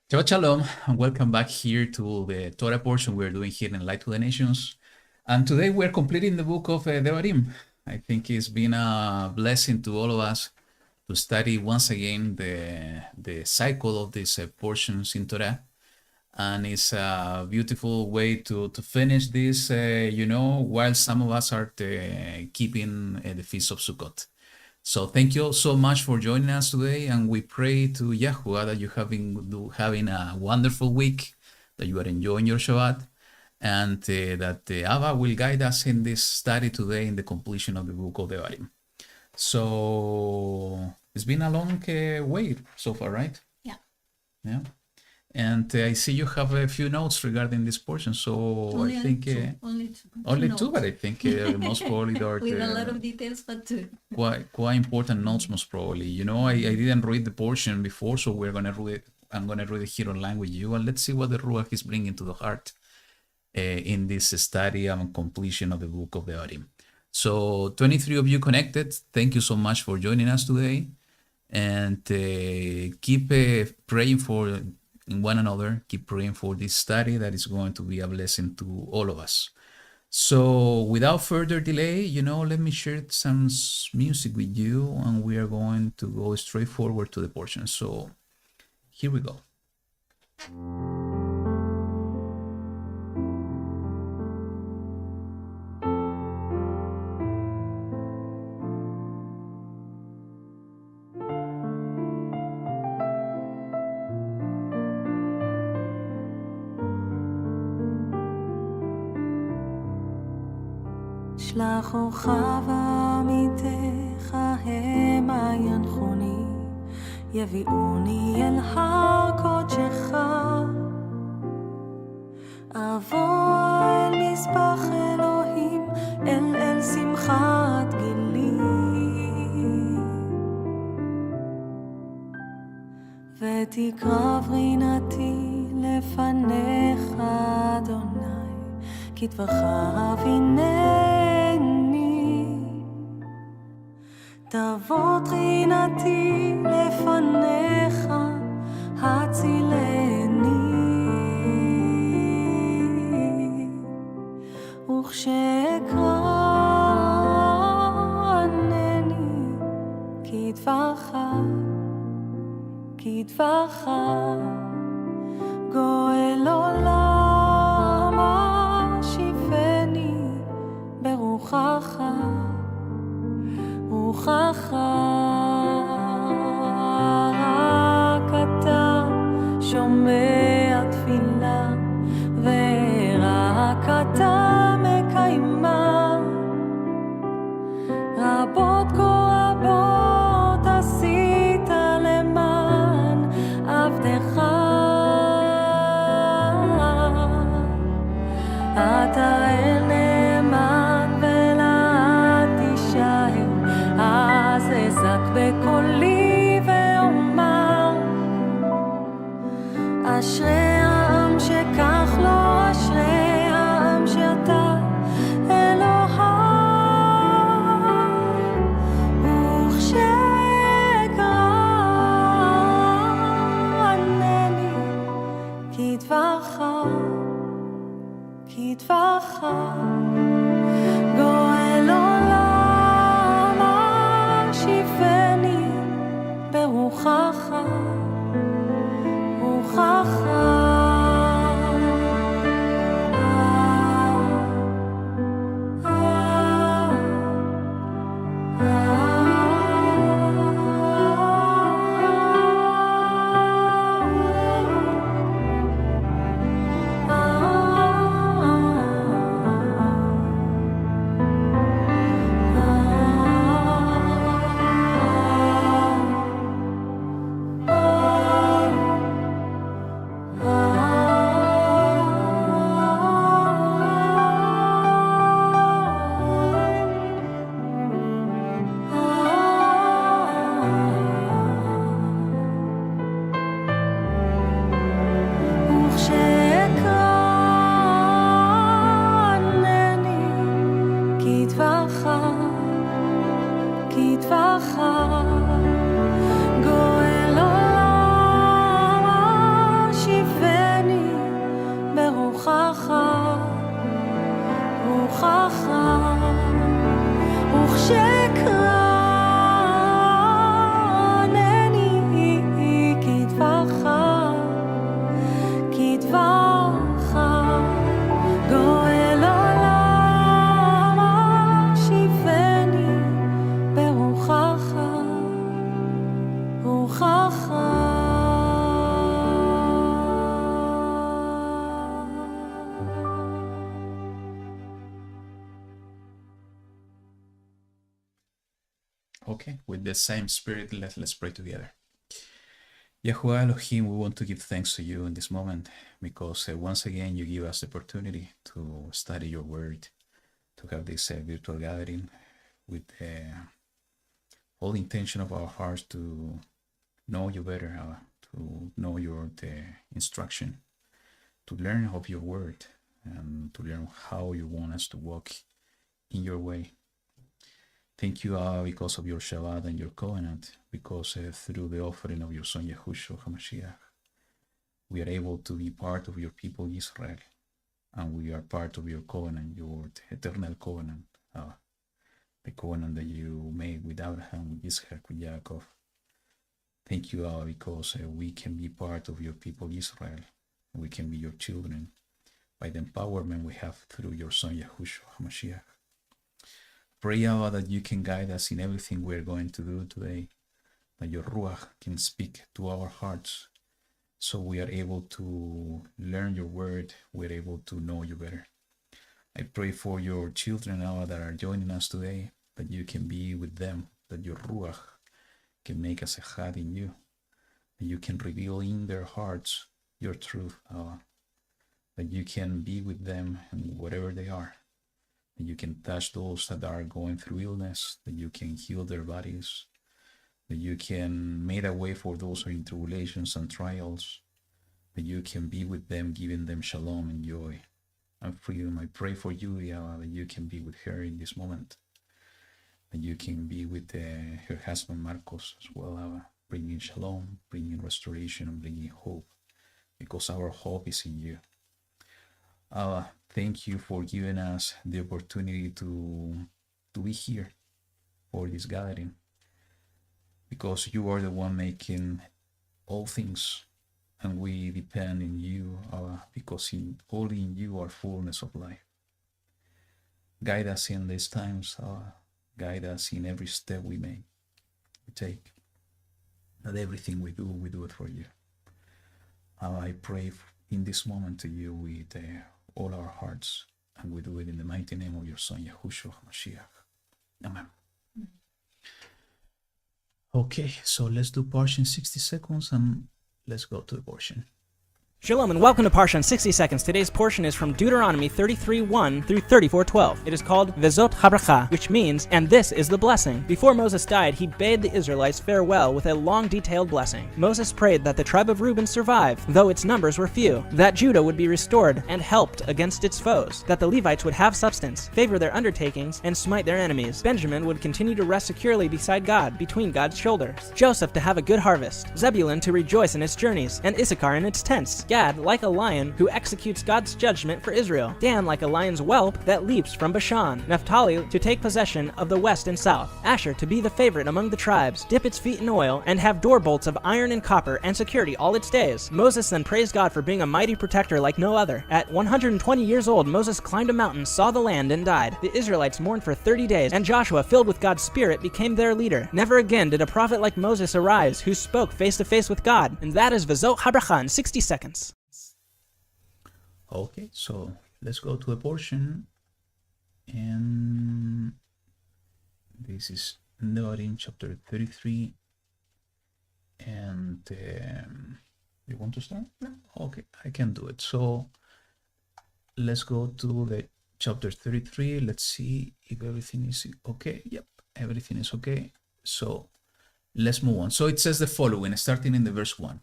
Shabbat Shalom, and welcome back here to the Torah portion we're doing here in Light to the Nations. And today we're completing the book of Devarim. I think it's been a blessing to all of us to study once again the cycle of these portions in Torah. And it's a beautiful way to finish this, while some of us are keeping the Feast of Sukkot. So thank you so much for joining us today, and we pray to YaHuWaH that you have been having a wonderful week, that you are enjoying your Shabbat, and that Abba will guide us in this study today in the completion of the book of Devarim. So it's been a long wait so far, right? Yeah. And I see you have a few notes regarding this portion, so Only I think only two, but I think most probably they are with a lot of details, but two. quite important notes, most probably. I didn't read the portion before, so I'm gonna read it here online with you, and let's see what the Ruach is bringing to the heart in this study and completion of the book of Devarim. So 23 of you connected, thank you so much for joining us today, and keep praying for one another. Keep praying for this study that is going to be a blessing to all of us. So without further delay, let me share some music with you, and we are going to go straight forward to the portion. So here we go. שלח אורך ועמיתך המה ינחוני, יביאוני אל הר קודשך. אבוא אל מזבח אלוהים, אל שמחת גילי. ותקרב רינתי לפניך אדוני, כי דברך הבינני. תבוא תרינתי לפניך הצילני. וכשאקרא ענני, כי דברך גואל עולם. רוחך, רוחך, רק אתה שומע תפילה, ורק אתה מקיימה. רבות כה רבות עשית למען עבדך, אתה אל נאמן ולעד תישאר. אז אזעק בקולי ואומר, אשרי העם שכך לו, אשרי העם שאתה אלוהיו. וכשאקרא ענני, כי דברך גואל עולם. השיבני ברוחך, רוחך. ברוחך, וכשקרנני כדברך, כדברך, גואל עולם השיבני ברוחך, רוחך. Okay, with the same spirit, let's pray together. YaHuWaH Elohim, we want to give thanks to you in this moment because once again you give us the opportunity to study your word, to have this virtual gathering with the whole intention of our hearts to know you better, to know your instruction, to learn of your word, and to learn how you want us to walk in your way. Thank you, because of your Shabbat and your covenant, because through the offering of your Son, YaHuWaH HaMashiach, we are able to be part of your people, Israel, and we are part of your covenant, your eternal covenant, the covenant that you made with Abraham, with Isaac, with Jacob. Thank you, because we can be part of your people, Israel, and we can be your children by the empowerment we have through your Son, YaHuWaH HaMashiach. Pray, that you can guide us in everything we're going to do today, that your Ruach can speak to our hearts, so we are able to learn your word, we're able to know you better. I pray for your children now that are joining us today, that you can be with them, that your Ruach can make us echad in you, that you can reveal in their hearts your truth, that you can be with them and whatever they are, that you can touch those that are going through illness, that you can heal their bodies, that you can make a way for those who are in tribulations and trials, that you can be with them, giving them shalom and joy and freedom. I pray for you, Yahweh, that you can be with her in this moment, that you can be with her husband Marcos as well, bringing shalom, bringing restoration, and bringing hope, because our hope is in you. Thank you for giving us the opportunity to be here for this gathering, because you are the one making all things, and we depend in you, because only in you are fullness of life. Guide us in these times, guide us in every step we take, that everything we do it for you. I pray in this moment to you with all our hearts, and we do it in the mighty name of your Son, YaHuWaH HaMashiach. Amen. Okay, so let's do Parsha in 60 seconds, and let's go to the portion. Shalom and welcome to Parsha in 60 seconds. Today's portion is from Deuteronomy 33:1 through 34:12. It is called Vezot Habracha, which means, and this is the blessing. Before Moses died, he bade the Israelites farewell with a long detailed blessing. Moses prayed that the tribe of Reuben survive, though its numbers were few, that Judah would be restored and helped against its foes, that the Levites would have substance, favor their undertakings, and smite their enemies. Benjamin would continue to rest securely beside God, between God's shoulders. Joseph to have a good harvest, Zebulun to rejoice in its journeys, and Issachar in its tents. Gad like a lion who executes God's judgment for Israel. Dan like a lion's whelp that leaps from Bashan. Naphtali to take possession of the west and south. Asher to be the favorite among the tribes, dip its feet in oil, and have door bolts of iron and copper and security all its days. Moses then praised God for being a mighty protector like no other. At 120 years old, Moses climbed a mountain, saw the land, and died. The Israelites mourned for 30 days, and Joshua, filled with God's Spirit, became their leader. Never again did a prophet like Moses arise, who spoke face to face with God. And that is Vezot Habracha in 60 seconds. Okay, so let's go to a portion, and this is Deuteronomy chapter 33, and you want to start? No. Okay, I can do it. So let's go to the chapter 33. Let's see if everything is okay. Yep, everything is okay. So let's move on. So it says the following, starting in the verse 1.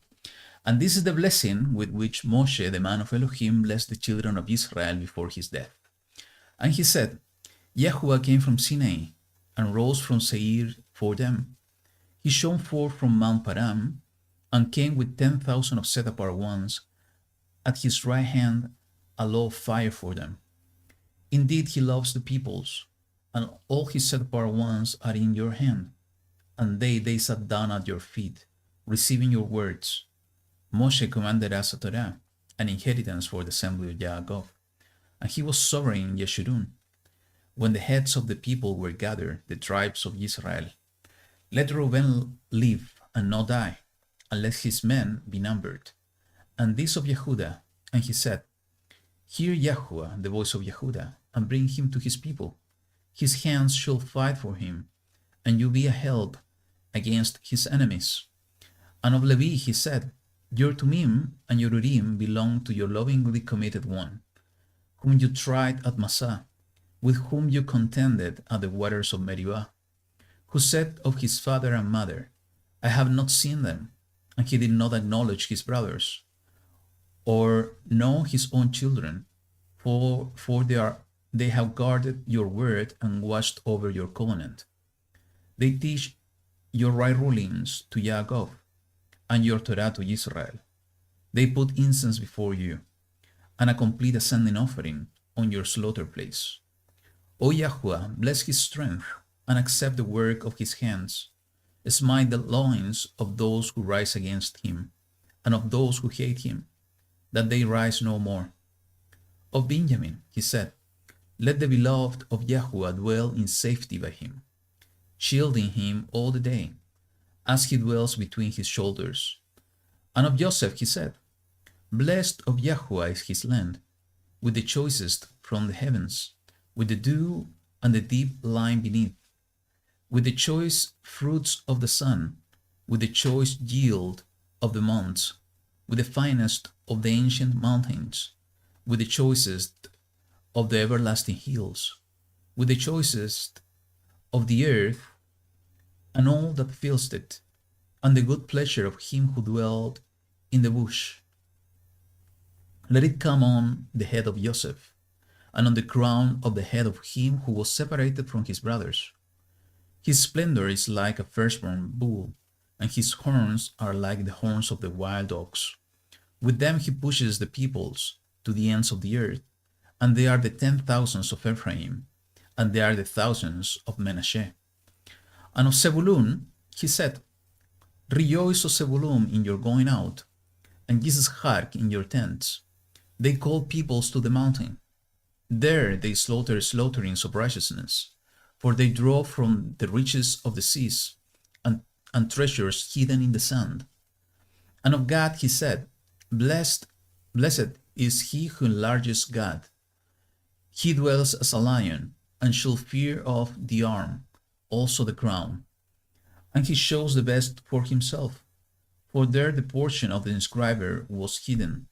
And this is the blessing with which Moshe, the man of Elohim, blessed the children of Israel before his death. And he said, YaHuWaH came from Sinai and rose from Seir for them. He shone forth from Mount Paran and came with 10,000 of set-apart ones. At his right hand a law of fire for them. Indeed, he loves the peoples, and all his set apart ones are in your hand. And they sat down at your feet, receiving your words. Moshe commanded us a Torah, an inheritance for the assembly of Yaakov. And he was sovereign in Yeshurun. When the heads of the people were gathered, the tribes of Israel, let Reuben live and not die, and let his men be numbered. And this of Yehuda, and he said, hear YaHuWaH, the voice of Yehuda, and bring him to his people. His hands shall fight for him, and you be a help against his enemies. And of Levi he said, your Tumim and your Urim belong to your lovingly committed one, whom you tried at Massah, with whom you contended at the waters of Meribah, who said of his father and mother, I have not seen them, and he did not acknowledge his brothers, or know his own children, for they have guarded your word and watched over your covenant. They teach your right rulings to Yaakov, and your Torah to Israel. They put incense before you, and a complete ascending offering on your slaughter place. O YaHuWaH, bless his strength, and accept the work of his hands. Smite the loins of those who rise against him, and of those who hate him, that they rise no more. Of Benjamin, he said, let the beloved of YaHuWaH dwell in safety by him, shielding him all the day, as he dwells between his shoulders. And of Joseph he said, blessed of YaHuWaH is his land, with the choicest from the heavens, with the dew and the deep lying beneath, with the choice fruits of the sun, with the choice yield of the months, with the finest of the ancient mountains, with the choicest of the everlasting hills, with the choicest of the earth and all that fills it, and the good pleasure of him who dwelled in the bush. Let it come on the head of Joseph, and on the crown of the head of him who was separated from his brothers. His splendor is like a firstborn bull, and his horns are like the horns of the wild ox. With them he pushes the peoples to the ends of the earth, and they are the 10,000s of Ephraim, and they are the thousands of Menashe. And of Zebulun he said, rejoice, O Zebulun, in your going out, and Yisachar in your tents. They call peoples to the mountain. There they slaughter slaughterings of righteousness, for they draw from the riches of the seas, and treasures hidden in the sand. And of Gad he said, blessed is he who enlarges Gad. He dwells as a lion, and shall fear of the arm, also the crown. And he shows the best for himself, for there the portion of the inscriber was hidden,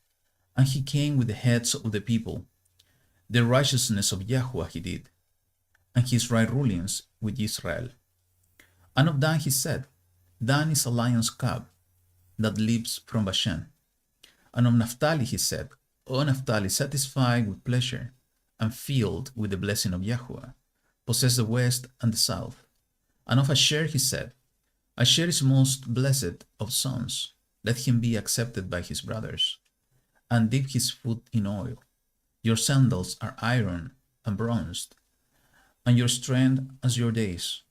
and he came with the heads of the people. The righteousness of YaHuWaH he did, and his right rulings with Israel. And of Dan he said, Dan is a lion's cub that leaps from Bashan. And of Naphtali he said, O Naphtali, satisfied with pleasure, and filled with the blessing of YaHuWaH, possess the west and the south. And of Asher he said, Asher is most blessed of sons, let him be accepted by his brothers, and dip his foot in oil. Your sandals are iron and bronzed, and your strength as your days.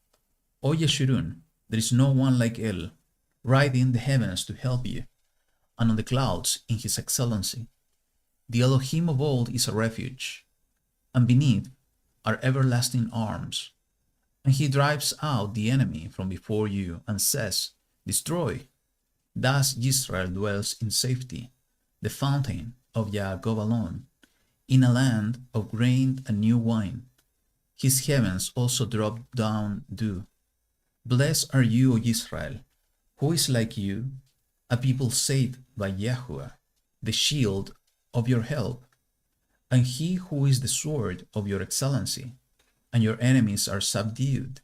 O Yeshurun, there is no one like El, riding in the heavens to help you, and on the clouds in his excellency. The Elohim of old is a refuge, and beneath are everlasting arms. And he drives out the enemy from before you and says, destroy. Thus Israel dwells in safety, the fountain of Yaakov alone, in a land of grain and new wine. His heavens also drop down dew. Blessed are you, O Israel, who is like you, a people saved by YaHuWaH, the shield of your help, and he who is the sword of your excellency, and your enemies are subdued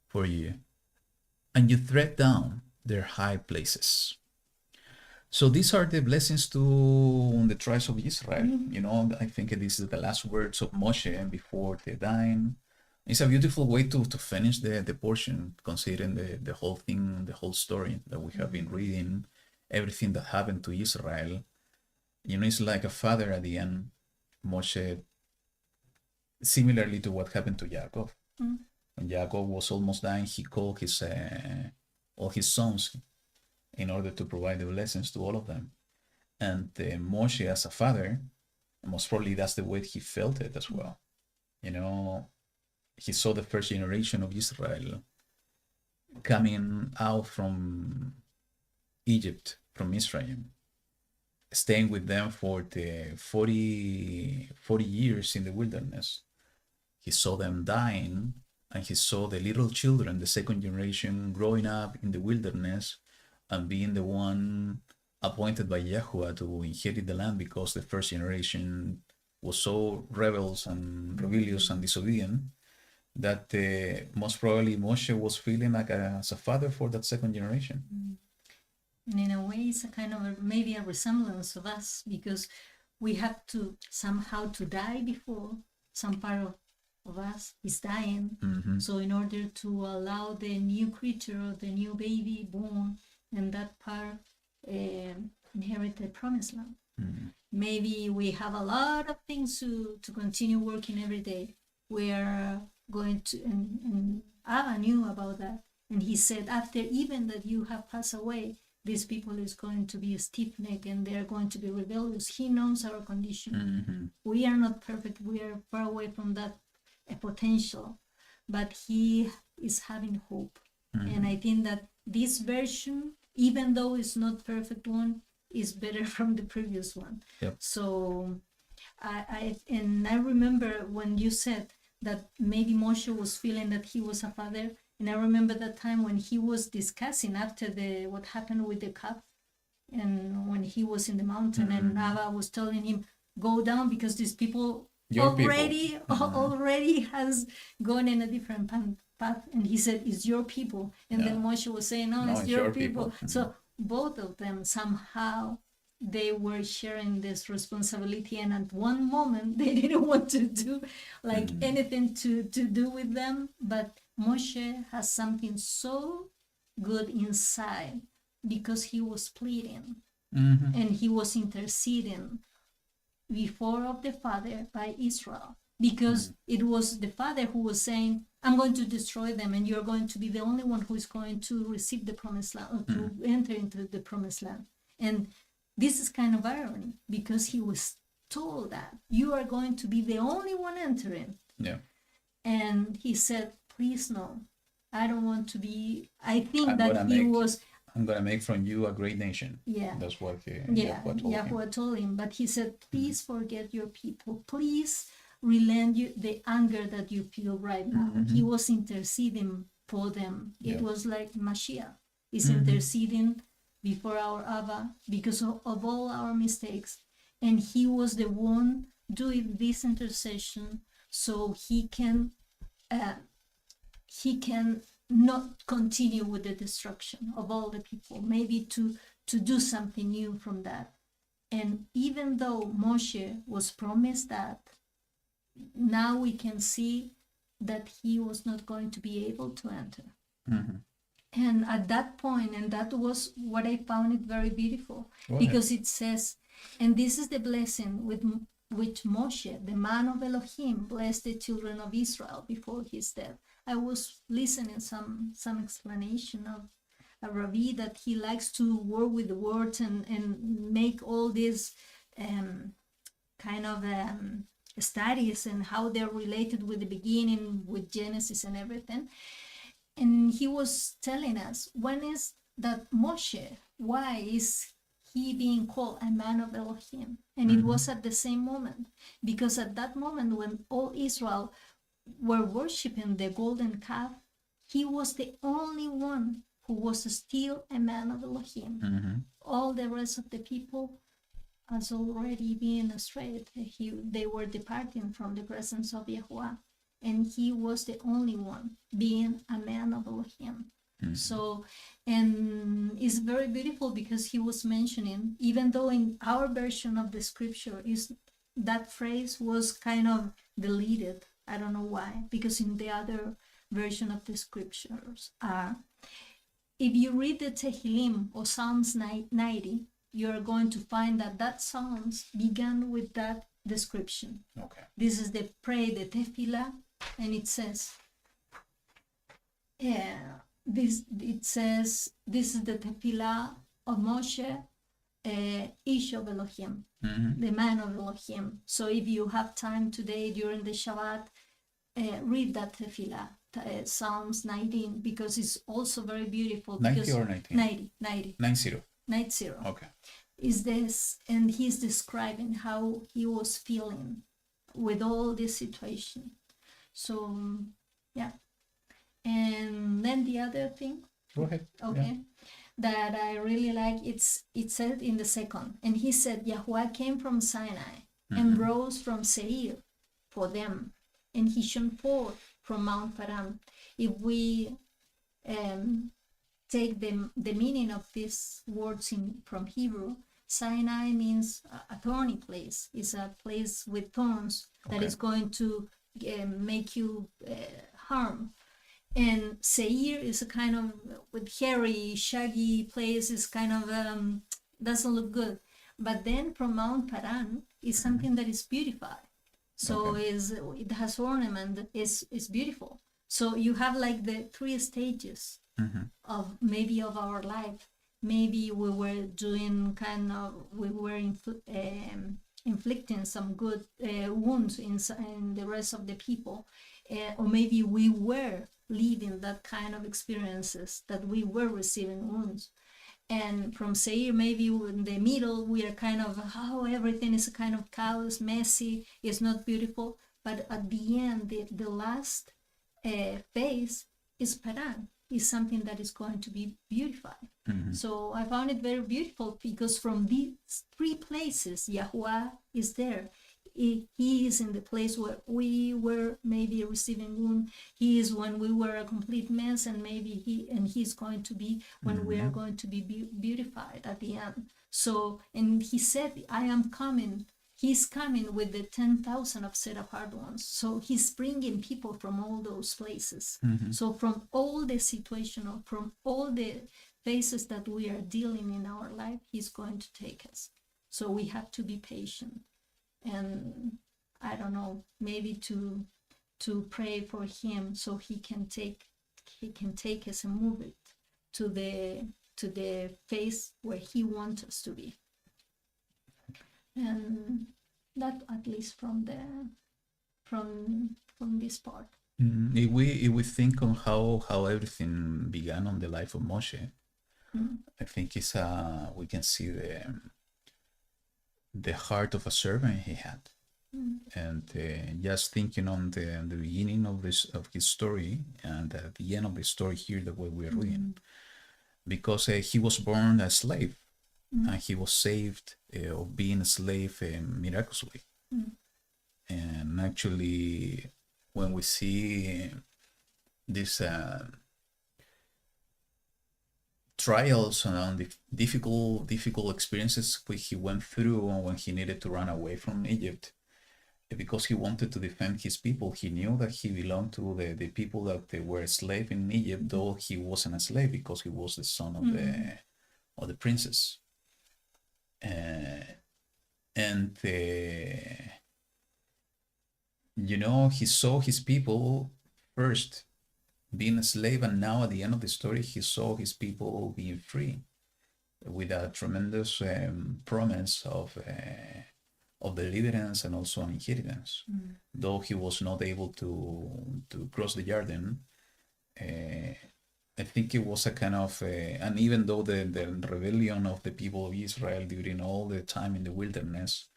for you, and you tread down their high places. So these are the blessings to the tribes of Israel. You know, I think this is the last words of Moshe before the dying. It's a beautiful way to finish the portion, considering the whole thing, the whole story that we have been reading, everything that happened to Israel. You know, it's like a father at the end. Moshe similarly to what happened to Yaakov. Mm. When Yaakov was almost dying, he called his all his sons in order to provide the blessings to all of them. And Moshe, as a father, most probably that's the way he felt it as well. You know, he saw the first generation of Israel coming out from Egypt, from Israel, staying with them for the 40 years in the wilderness. He saw them dying, and he saw the little children, the second generation, growing up in the wilderness and being the one appointed by YaHuWaH to inherit the land, because the first generation was so rebels and rebellious and disobedient that most probably Moshe was feeling like as a father for that second generation. And in a way, it's a kind of maybe a resemblance of us, because we have to somehow to die before some part of us is dying. So in order to allow the new creature or the new baby born and that part inherit the promised land. Maybe we have a lot of things to continue working every day. We are going to, and Abba knew about that. And he said, after even that you have passed away, these people is going to be stiff-necked and they're going to be rebellious. He knows our condition. We are not perfect. We are far away from that potential, but he is having hope. And I think that this version, even though it's not perfect one, is better from the previous one. Yep. So I remember when you said that maybe Moshe was feeling that he was a father. And I remember that time when he was discussing after what happened with the calf, and when he was in the mountain, and Abba was telling him, go down because these people already has gone in a different path. And he said, it's your people. And then Moshe was saying, no, it's your people. So both of them somehow, they were sharing this responsibility, and at one moment they didn't want to do like anything to do with them, but Moshe has something so good inside because he was pleading and he was interceding before of the Father by Israel, because it was the Father who was saying, I'm going to destroy them and you're going to be the only one who is going to receive the promised land, or to enter into the promised land. And this is kind of irony, because he was told that you are going to be the only one entering. Yeah. And he said, please no, I don't want to be. I think that he was. I'm going to make from you a great nation. Yeah. That's what YaHuWaH told him. But he said, please forget your people. Please relent the anger that you feel right now. He was interceding for them. It was like Mashiach is interceding before our Abba because of all our mistakes. And he was the one doing this intercession so he can not continue with the destruction of all the people, maybe to do something new from that. And even though Moshe was promised that, now we can see that he was not going to be able to enter. And at that point, and that was what I found it very beautiful, because it says, and this is the blessing with which Moshe, the man of Elohim, blessed the children of Israel before his death. I was listening some explanation of a Rabbi that he likes to work with the words and make all these kind of studies and how they're related with the beginning, with Genesis and everything. And he was telling us, when is that Moshe, why is he being called a man of Elohim? And it was at the same moment, because at that moment when all Israel were worshiping the golden calf, he was the only one who was still a man of Elohim. All the rest of the people has already been astray. They were departing from the presence of YaHuWaH. And he was the only one being a man of Elohim. So, and it's very beautiful because he was mentioning, even though in our version of the scripture is that phrase was kind of deleted. I don't know why, because in the other version of the scriptures if you read the Tehillim or Psalms 90, you're going to find that Psalms began with that description. Okay. This is the prayer, the tefillah, and it says, this is the tefillah of Moshe, Ish of Elohim, the man of Elohim. So if you have time today during the Shabbat, read that tefillah, Psalms 19, because it's also very beautiful. 90 or 19? 90. 90. Okay. Is this, and he's describing how he was feeling with all this situation. So, yeah. And then the other thing, Go ahead. okay, that I really like, it said in the second, and he said, YaHuWaH came from Sinai and rose from Seir for them, and he shone forth from Mount Paran. If we take the meaning of these words from Hebrew, Sinai means a thorny place. It's a place with thorns that is going to make you harm. And Seir is a kind of with hairy, shaggy place. Is kind of doesn't look good. But then from Mount Paran is something that is beautified. So it has ornament. Is beautiful. So you have like the three stages of maybe of our life. Maybe we were doing inflicting some good wounds in the rest of the people, or maybe we were living that kind of experiences that we were receiving wounds. And from Seir, maybe in the middle, we are kind of, everything is a kind of chaos, messy, it's not beautiful. But at the end, the last phase is Paran, is something that is going to be beautified. So I found it very beautiful because from these three places, YaHuWaH is there. He is in the place where we were maybe receiving wound. He is when we were a complete mess, and maybe he's going to be when we are going to be beautified at the end. So, and he said, I am coming. He's coming with the 10,000 of set apart ones. So he's bringing people from all those places. So from all the situation, or from all the phases that we are dealing in our life, he's going to take us. So we have to be patient. And I don't know, maybe to pray for him so he can take us and move it to the phase where he wants us to be. And that, at least from this part. If we think on how everything began on the life of Moshe, I think it's we can see the heart of a servant he had. And just thinking on the beginning of his story, and at the end of the story here, the way we're reading, because he was born a slave, and he was saved of being a slave miraculously. And actually, when we see these trials and the difficult experiences which he went through when he needed to run away from Egypt, because he wanted to defend his people, he knew that he belonged to the people that they were slaves in Egypt, though he wasn't a slave because he was the son of the princess. And he saw his people first being a slave, and now at the end of the story, he saw his people being free with a tremendous promise of deliverance and also an inheritance. Though he was not able to cross the Jordan, I think it was a kind of, and even though the rebellion of the people of Israel during all the time in the wilderness,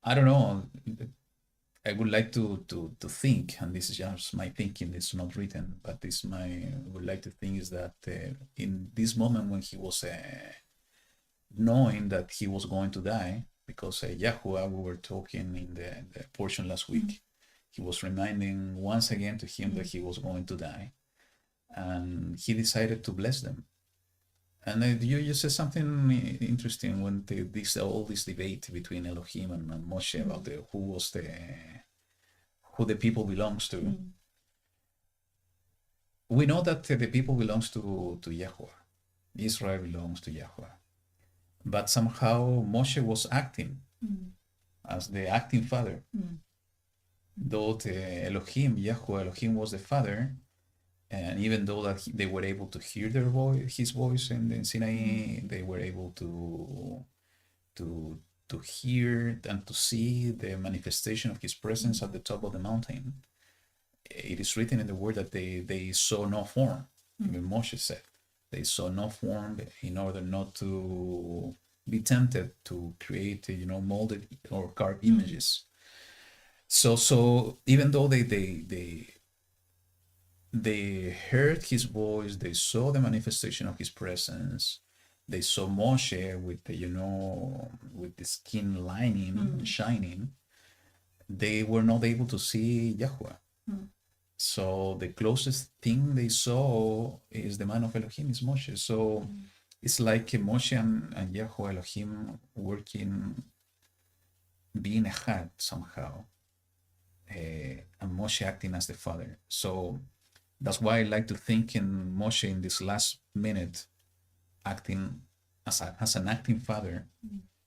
I don't know, I would like to think, and this is just my thinking, it's not written, but would like to think is that in this moment when he was knowing that he was going to die, because YaHuWaH, we were talking in the portion last week, he was reminding once again to him that he was going to die, and he decided to bless them. And you just said something interesting when all this debate between Elohim and Moshe about who the people belongs to. We know that the people belongs to YaHuWaH. Israel belongs to YaHuWaH. but somehow Moshe was acting as the acting father. Though the Elohim, YaHuWaH Elohim was the father, and even though that they were able to hear his voice in Sinai, they were able to hear and to see the manifestation of his presence at the top of the mountain. It is written in the word that they saw no form. Even Moshe said they saw no form in order not to be tempted to create, molded or carved images. So even though they heard his voice, they saw the manifestation of his presence, they saw Moshe with the, with the skin lining, shining, they were not able to see YaHuWaH. So the closest thing they saw is the man of Elohim, is Moshe. So it's like Moshe and YaHuWaH Elohim working, being echad somehow, and Moshe acting as the father. So that's why I like to think in Moshe in this last minute, acting as an acting father,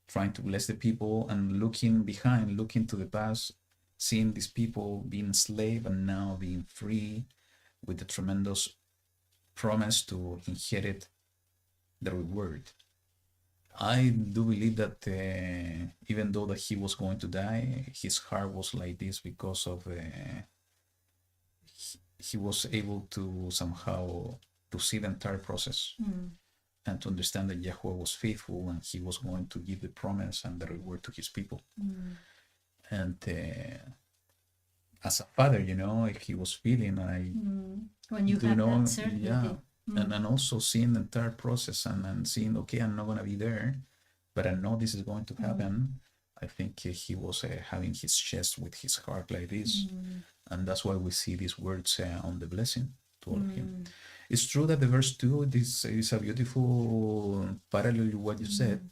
trying to bless the people and looking behind, looking to the past, seeing these people being enslaved and now being free with the tremendous promise to inherit the reward. I do believe that even though that he was going to die, his heart was like this because of he was able to somehow to see the entire process and to understand that YaHuWaH was faithful and he was going to give the promise and the reward to his people. And as a father, if he was feeling, when you have that certainty. yeah, and also seeing the entire process and seeing, okay, I'm not going to be there, but I know this is going to happen. I think he was having his chest with his heart like this. And that's why we see these words on the blessing to all of him. It's true that the verse 2, this is a beautiful parallel to what you said,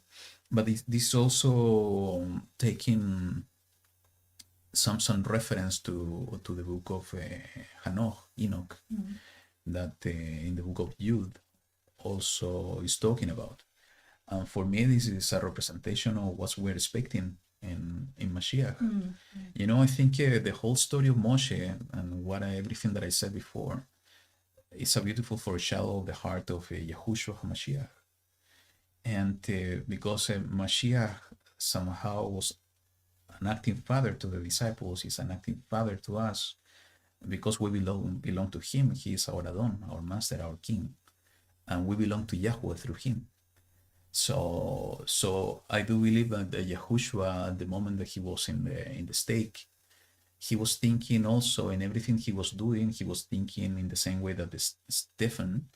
but this also taking some reference to the book of Enoch, that in the book of Jude also is talking about. And for me, this is a representation of what we're expecting in Mashiach. I think the whole story of Moshe and everything that I said before is a beautiful foreshadow of the heart of Yahushua HaMashiach. And because Mashiach somehow was an acting father to the disciples, he's an acting father to us, because we belong to him. He is our Adon, our master, our king, and we belong to YaHuWaH through him. So I do believe that Yahushua, at the moment that he was in the stake, he was thinking also in everything he was doing, he was thinking in the same way that Stephen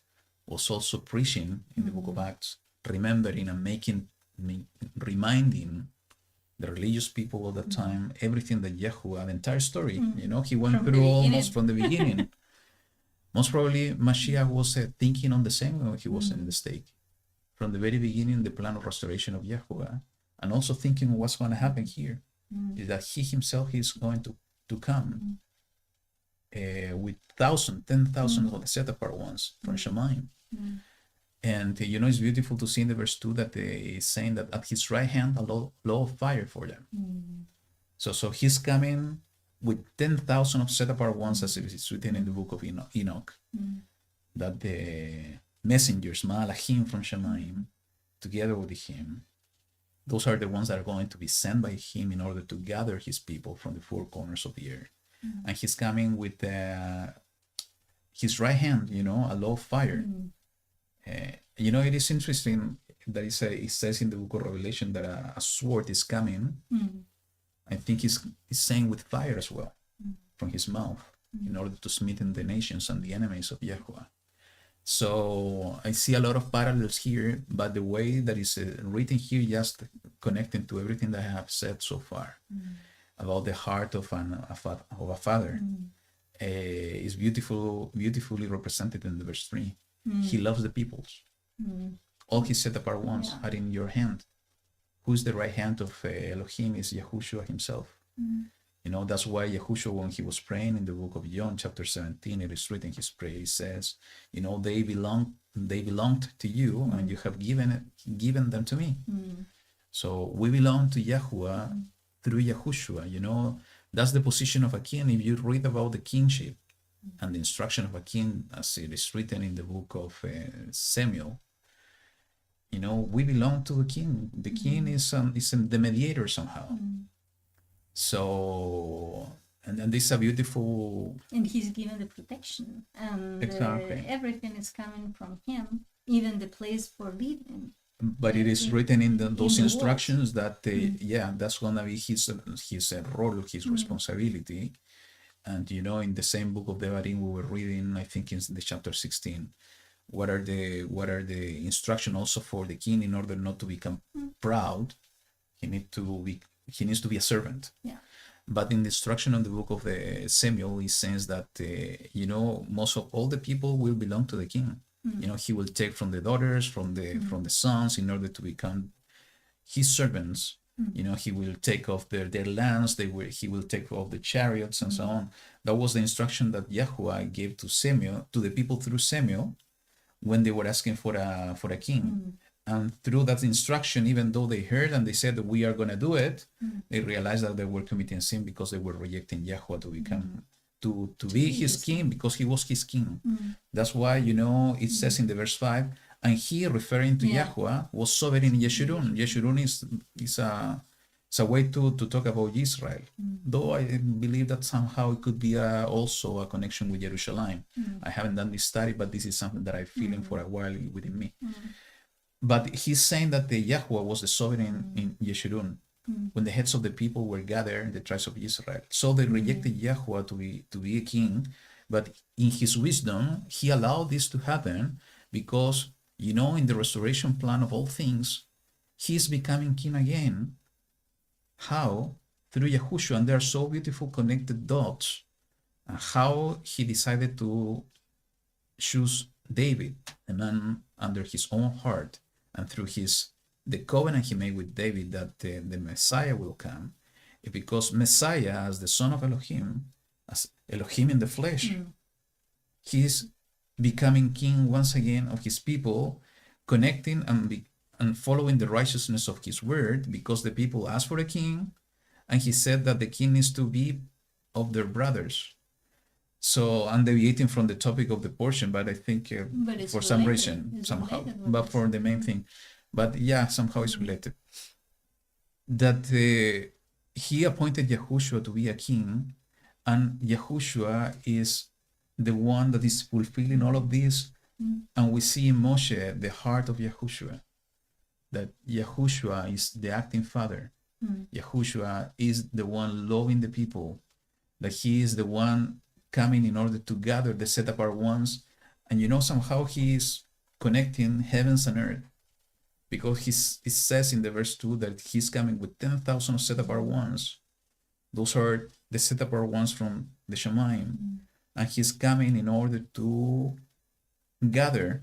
was also preaching in the book of Acts, remembering and reminding the religious people of that time, everything that YaHuWaH, the entire story, he went From through the almost from the beginning. Most probably Mashiach was thinking on the same way he was in the stake. From the very beginning, the plan of restoration of YaHuWaH, and also thinking what's going to happen here is that he himself is going to come with 10,000 of the set apart ones from Shemayim. And it's beautiful to see in the verse 2 that he's saying that at his right hand a law of fire for them. So he's coming with 10,000 of set apart ones, as it is written in the book of Enoch, that the messengers, Malachim from Shemayim, together with him, those are the ones that are going to be sent by him in order to gather his people from the four corners of the earth. And he's coming with his right hand, a law of fire. It is interesting that it says in the book of Revelation that a sword is coming. I think he's saying with fire as well from his mouth in order to smitten the nations and the enemies of YaHuWaH. So I see a lot of parallels here, but the way that is written here, just connecting to everything that I have said so far about the heart of a father, is beautifully represented in the verse 3. He loves the peoples. All his set apart ones are in your hand. Who's the right hand of Elohim is Yahushua himself. You know, that's why Yahushua, when he was praying in the book of John, chapter 17, it is written, his prayer, he says, you know, they belonged to you, and you have given them to me. So we belong to YaHuWaH through Yahushua. You know, that's the position of a king. If you read about the kingship and the instruction of a king, as it is written in the book of Samuel, you know, we belong to the king. The king is the mediator somehow. So, and this is a beautiful. And he's given the protection, and Exactly. everything is coming from him, even the place for living. But it is written in those the instructions that yeah, that's gonna be his role, his responsibility. And you know, in the same book of Devarim we were reading, I think in the chapter 16, what are the instruction also for the king in order not to become proud. He needs to be a servant. Yeah. But in the instruction of the book of the Samuel, it says that you know, most of all the people will belong to the king. You know, he will take from the daughters, from the sons, in order to become his servants. You know, he will take off their lands. He will take off the chariots and so on. That was the instruction that YaHuWaH gave to Samuel, to the people through Samuel, when they were asking for a king. And through that instruction, even though they heard and they said that we are going to do it, they realized that they were committing sin because they were rejecting YaHuWaH to become to be his king, because he was his king. That's why, you know, it says in the verse 5, and he, referring to YaHuWaH, was sovereign in Yeshurun. Yeshurun is a way to talk about Israel. Though I believe that somehow it could be also a connection with Jerusalem. I haven't done this study, but this is something that I've feeling for a while within me. But he's saying that the YaHuWaH was the sovereign in Yeshurun, when the heads of the people were gathered in the tribes of Israel. So they rejected YaHuWaH to be a king, but in his wisdom, he allowed this to happen because, you know, in the restoration plan of all things, he's becoming king again. How? Through Yahushua, and they're so beautiful connected dots. How he decided to choose David, a man under his own heart, and through the covenant he made with David that the Messiah will come, because Messiah, as the son of Elohim, as Elohim in the flesh, he's becoming king once again of his people, connecting and following the righteousness of his word, because the people asked for a king, and he said that the king needs to be of their brothers. So I'm deviating from the topic of the portion, but I think for some reason, somehow, but for the main thing. But yeah, somehow it's related. That he appointed Yahushua to be a king, and Yahushua is the one that is fulfilling all of this. And we see in Moshe the heart of Yahushua, that Yahushua is the acting father. Yahushua is the one loving the people, that he is the one coming in order to gather the set apart ones. And you know, somehow he is connecting heavens and earth, because it says in the verse 2 that he's coming with 10,000 set apart ones. Those are the set apart ones from the Shemaim. And he's coming in order to gather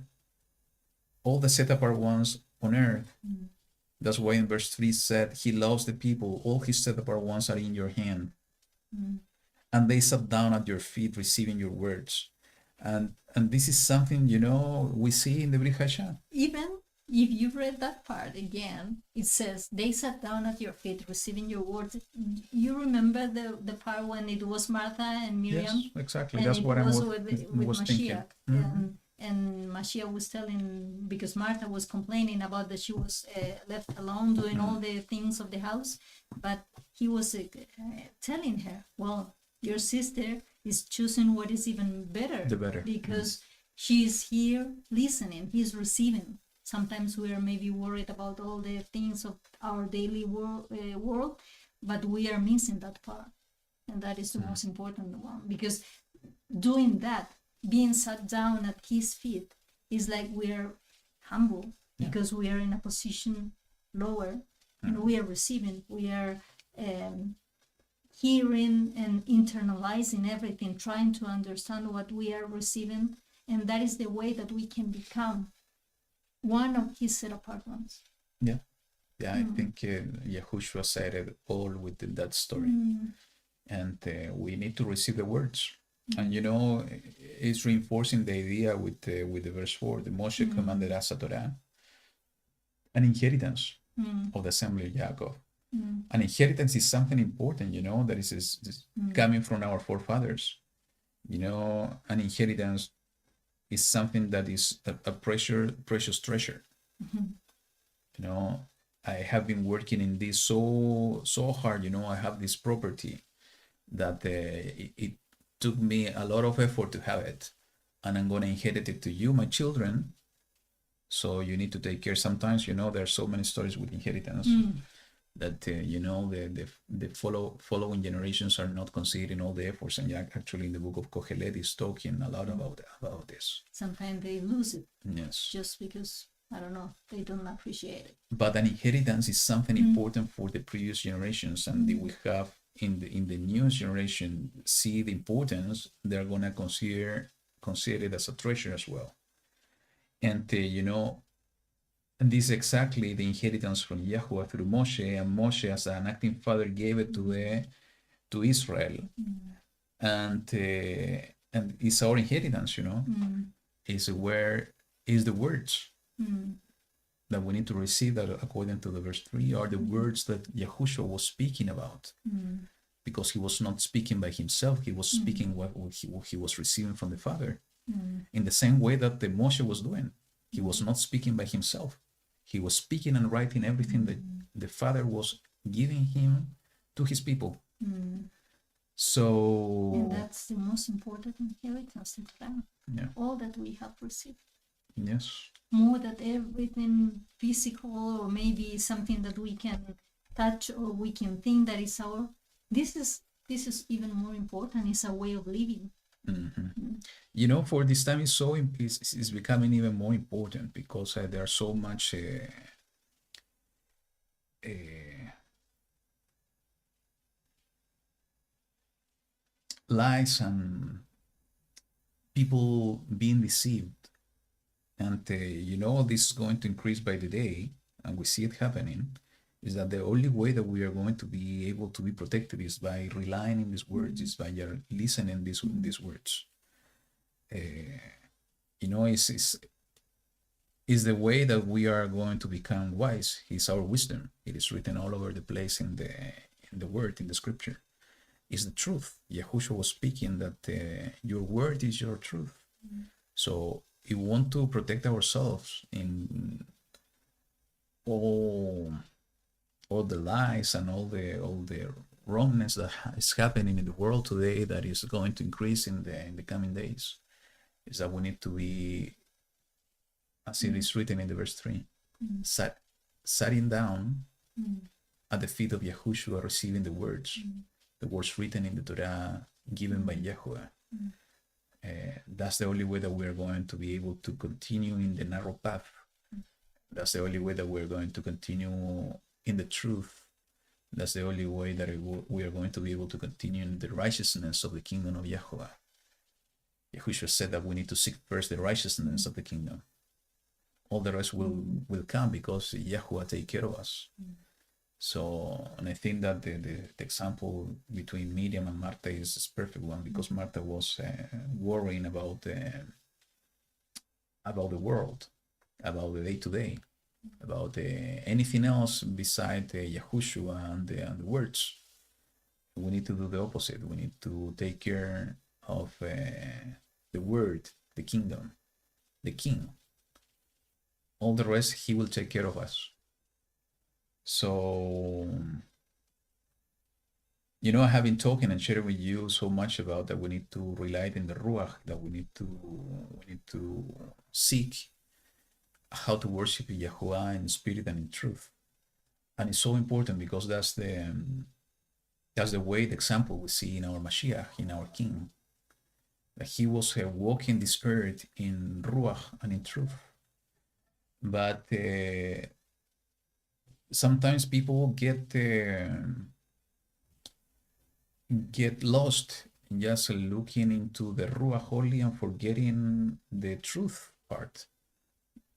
all the set apart ones on earth. That's why in verse 3 said, he loves the people, all his set apart ones are in your hand. And they sat down at your feet, receiving your words. And this is something, you know, we see in the Brit Hadashah. Even if you read that part again, it says, they sat down at your feet, receiving your words. You remember the part when it was Martha and Miriam? Yes, exactly. And That's what I was Mashiach. thinking. And Mashiach was telling, because Martha was complaining about that she was left alone doing all the things of the house, but he was telling her, well, your sister is choosing what is even better. The better. Because she's here listening, he's receiving. Sometimes we are maybe worried about all the things of our daily world, but we are missing that part. And that is the most important one. Because doing that, being sat down at his feet, is like we are humble, because we are in a position lower, and we are receiving, we are hearing and internalizing everything, trying to understand what we are receiving, and that is the way that we can become one of his set apart ones. Yeah, I think Yahushua said it all within that story. and we need to receive the words. And you know, it's reinforcing the idea with the verse 4. The Moshe commanded us a Torah, an inheritance of the assembly of Yaakov. An inheritance is something important, you know, that is coming from our forefathers. You know, an inheritance is something that is a precious treasure. You know, I have been working in this so hard. You know, I have this property that it took me a lot of effort to have it, and I'm gonna inherit it to you, my children. So you need to take care. Sometimes, you know, there are so many stories with inheritance that you know, the following generations are not considering all the efforts. And actually, in the book of Kohelet is talking a lot about this. Sometimes they lose it. Yes. Just because, I don't know, they don't appreciate it. But an inheritance is something important for the previous generations, and we have in the newest generation see the importance. They're gonna consider it as a treasure as well. And you know, and this is exactly the inheritance from YaHuWaH through Moshe, and Moshe as an acting father gave it to Israel, and it's our inheritance. You know, is the words that we need to receive, that according to the verse 3 are the words that Yahushua was speaking about, because he was not speaking by himself. He was speaking what he was receiving from the Father, in the same way that the Moshe was doing. He was not speaking by himself. He was speaking and writing everything that the Father was giving him to his people. So, And that's the most important inheritance, the Torah. yeah. All that we have received. Yes. More than everything physical, or maybe something that we can touch or we can think that is our. This is even more important. It's a way of living. You know, for this time, it's becoming even more important, because there are so much lies and people being deceived. And you know, this is going to increase by the day, and we see it happening. Is that the only way that we are going to be able to be protected is by relying on these words, is by listening these words. You know, is the way that we are going to become wise. It's our wisdom. It is written all over the place in the word, in the scripture. It's the truth. Yahushua was speaking that your word is your truth. So if we want to protect ourselves in all the lies and all the wrongness that is happening in the world today, that is going to increase in the coming days, is that we need to be, as it is written in the verse 3, sitting down at the feet of Yahushua, receiving the words written in the Torah given by YaHuWaH. That's the only way that we're going to be able to continue in the narrow path. That's the only way that we're going to continue in the truth. That's the only way that we are going to be able to continue in the righteousness of the kingdom of YaHuWaH. Yahushua said that we need to seek first the righteousness of the kingdom. All the rest will come, because YaHuWaH take care of us. So, and I think that the example between Miriam and Martha is a perfect one, because Martha was worrying about the world, about the day-to-day, about anything else beside Yahushua and the words. We need to do the opposite. We need to take care of the word, the kingdom, the king. All the rest, he will take care of us. So, you know, I have been talking and sharing with you so much about that we need to rely in the Ruach, that we need to seek how to worship YaHuWaH in spirit and in truth. And it's so important, because that's the way, the example we see in our Mashiach, in our King, that he was walking this earth in Ruach and in truth. But sometimes people get lost in just looking into the Ruach only and forgetting the truth part.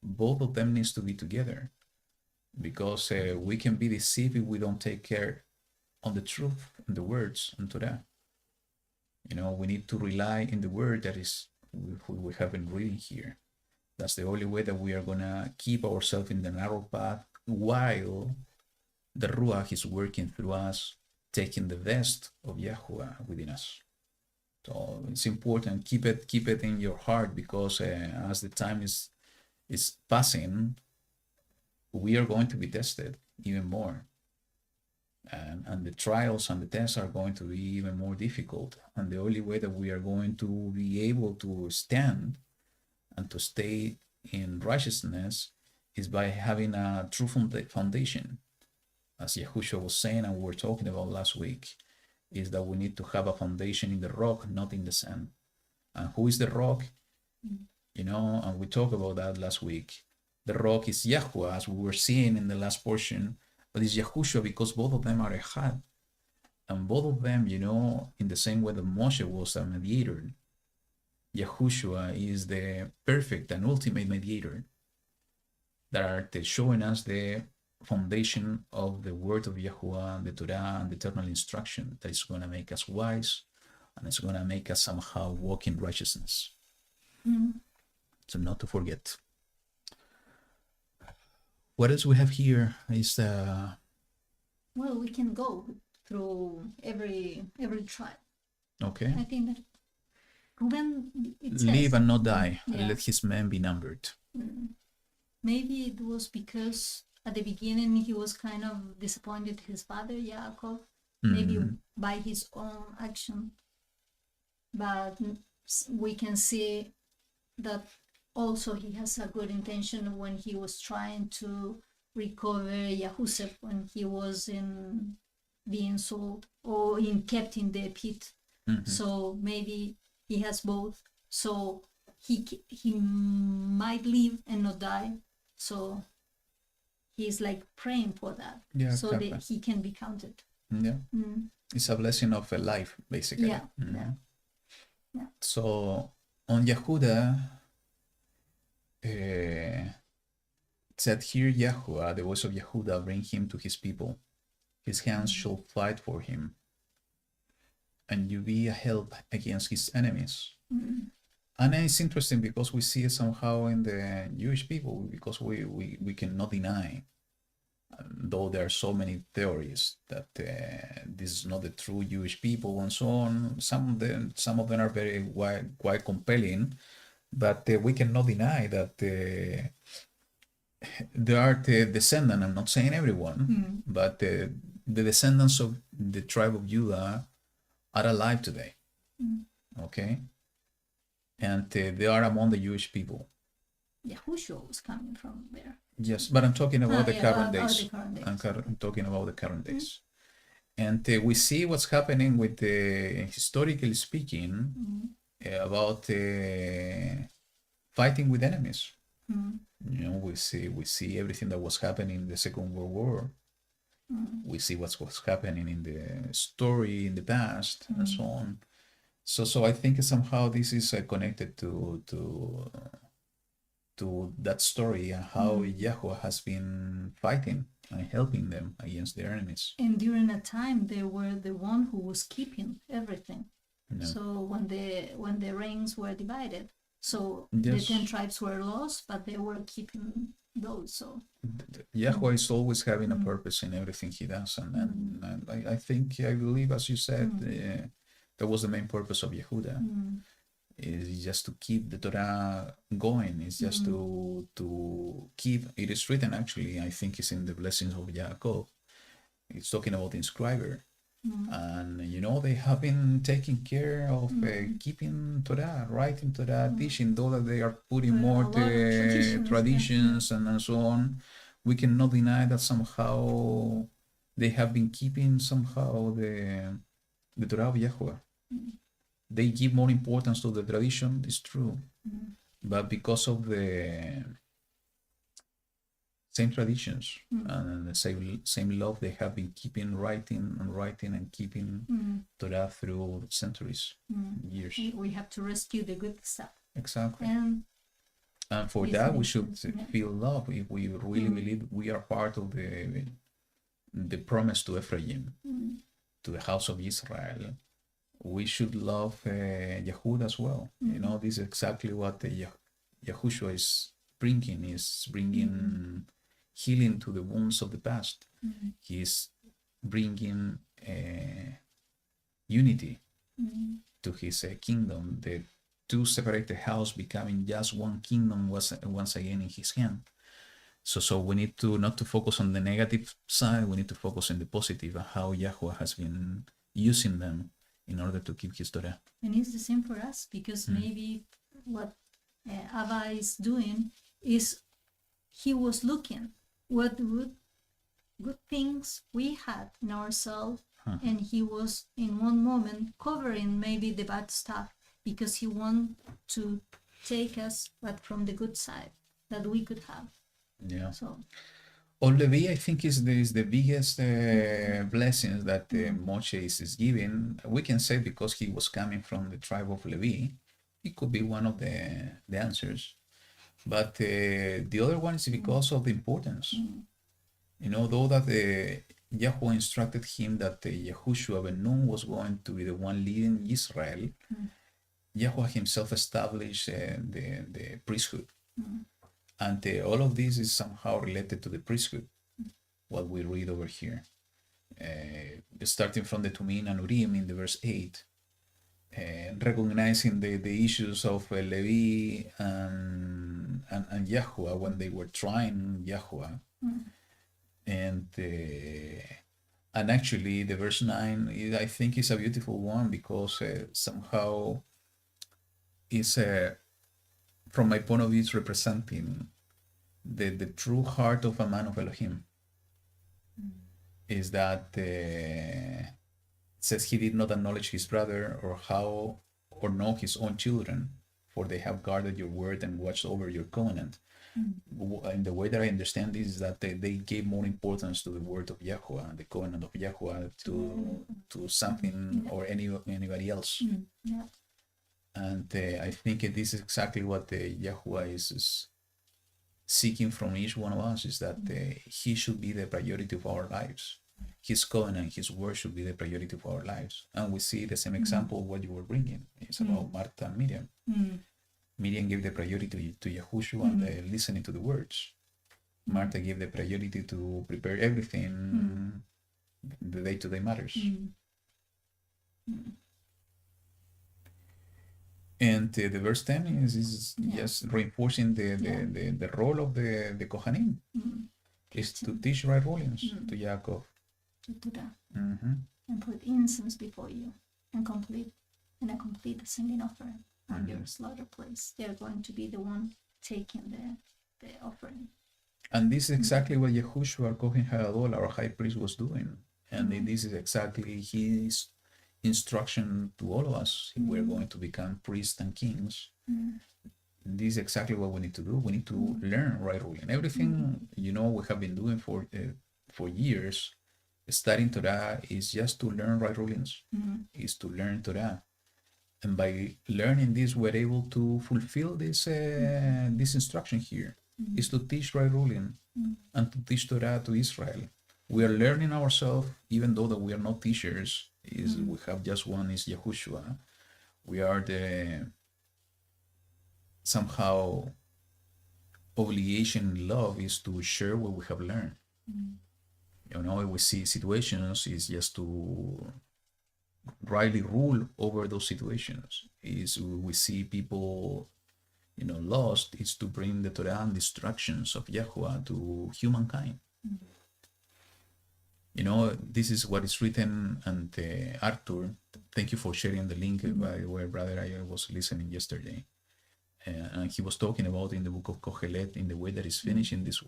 Both of them needs to be together, because we can be deceived if we don't take care on the truth, on the words, on Torah. You know, we need to rely in the word that is we have been reading here. That's the only way that we are gonna keep ourselves in the narrow path while the Ruach is working through us, taking the best of YaHuWaH within us. So it's important. Keep it in your heart, because as the time is passing, we are going to be tested even more. And the trials and the tests are going to be even more difficult. And the only way that we are going to be able to stand and to stay in righteousness is by having a true foundation. As YaHuWaH was saying, and we were talking about last week, is that we need to have a foundation in the rock, not in the sand. And who is the rock? You know, and we talked about that last week. The rock is YaHuWaH, as we were seeing in the last portion, but it's YaHuWaH because both of them are Echad. And both of them, you know, in the same way that Moshe was a mediator, YaHuWaH is the perfect and ultimate mediator that are showing us the foundation of the word of YaHuWaH, the Torah, and the eternal instruction that is going to make us wise, and it's going to make us somehow walk in righteousness. So not to forget. What else we have here is Well, we can go through every tribe. okay. I think that Reuben, it says, Live and not die, Yeah. and let his men be numbered. maybe it was because at the beginning he was kind of disappointed his father Yaakov, maybe by his own action, but we can see that also he has a good intention when he was trying to recover Yahusef when he was in being sold or kept in the pit. So maybe he has both. So he might live and not die. So he's like praying for that, Yeah, so exactly. that he can be counted. Yeah, it's a blessing of a life, basically. Yeah, yeah. So on Yehuda, it said here, YaHuWaH, the voice of Yehuda, bring him to his people. His hands shall fight for him, and you be a help against his enemies. And it's interesting because we see it somehow in the Jewish people, because we cannot deny, though there are so many theories that this is not the true Jewish people and so on. Some of them are very quite compelling, but we cannot deny that there are the descendants. I'm not saying everyone, but the descendants of the tribe of Judah are alive today. Okay, and they are among the Jewish people. Yahushua was coming from there. Yes, but I'm talking about the current days. The current days. I'm talking about the current days. And we see what's happening with the, historically speaking, about fighting with enemies. You know, we see everything that was happening in the Second World War. We see what's happening in the story in the past and so on. So I think somehow this is connected to that story and how YaHuWaH has been fighting and helping them against their enemies. And during a time, they were the one who was keeping everything. Yeah. So when the reigns were divided, so Yes. the 10 tribes were lost, but they were keeping those. So YaHuWaH is always having a purpose in everything he does, and I believe, as you said, that was the main purpose of Yehuda. Is just to keep the Torah going. It's just to keep. It is written, actually, I think it's in the blessings of Yaakov. It's talking about the inscriber. And you know, they have been taking care of keeping Torah, writing Torah, teaching, though that they are putting There are more a lot of traditions and so on. We cannot deny that somehow they have been keeping somehow the Torah of YaHuWaH. They give more importance to the tradition, it's true, but because of the same traditions and the same love, they have been keeping writing and keeping Torah through centuries, years. we have to rescue the good stuff. Exactly. And For Yes, that, we makes should sense, yeah. feel love if we really believe we are part of the promise to Ephraim. to the house of Israel, we should love YaHuWaH as well. You know, this is exactly what the Yahushua is bringing healing to the wounds of the past. He's bringing unity to his kingdom. The two separated house becoming just one kingdom was once again in his hand. So we need to not to focus on the negative side. We need to focus on the positive and how YaHuWaH has been using them in order to keep his Torah. And it's the same for us, because maybe what Abba is doing is he was looking what good things we had in ourselves, and he was in one moment covering maybe the bad stuff, because he wanted to take us but from the good side that we could have. Yeah. So Levi, I think, is the biggest blessings that Moshe is giving. We can say because he was coming from the tribe of Levi, it could be one of the answers. But the other one is because of the importance. You know, though that YaHuWaH instructed him that Yahushua ben Nun was going to be the one leading Israel, YaHuWaH himself established the priesthood. And all of this is somehow related to the priesthood, what we read over here. Starting from the Tumim and Urim in the verse 8, recognizing the issues of Levi and YaHuWaH when they were trying YaHuWaH. And actually the verse 9, I think, is a beautiful one, because somehow is from my point of view, it's representing the true heart of a man of Elohim. Is that it says he did not acknowledge his brother or know his own children, for they have guarded your word and watched over your covenant. And the way that I understand this is that they gave more importance to the word of YaHuWaH, the covenant of YaHuWaH, to something or anybody else. yeah. And I think this is exactly what YaHuWaH is seeking from each one of us, is that he should be the priority of our lives. His covenant, his word should be the priority of our lives. And we see the same example of what you were bringing. It's about Martha and Miriam. Miriam gave the priority to Yahushua and listening to the words. Martha gave the priority to prepare everything, the day-to-day matters. And the verse 10 is just reinforcing the role of the Kohanim, is to teach right rulings to Yaakov. To do that. And put incense before you, and complete the singing offering on your slaughter place. They're going to be the one taking the offering. And this is exactly what Yahushua, Kohen Hagadol, our high priest, was doing. And this is exactly his instruction to all of us. We're going to become priests and kings. This is exactly what we need to do. We need to learn right ruling. Everything, we have been doing for years, studying Torah, is just to learn right rulings, is to learn Torah. And by learning this, we're able to fulfill this instruction here, is to teach right ruling and to teach Torah to Israel. We are learning ourselves, even though that we are not teachers. We have just one, is Yahushua. We are the somehow obligation in love is to share what we have learned. If we see situations, is just to rightly rule over those situations. Is we see people, lost, is to bring the Torah and the instructions of YaHuWaH to humankind. This is what is written. And Arthur, thank you for sharing the link. By the way, brother, I was listening yesterday, and he was talking about in the book of Kohelet, in the way that is finished in this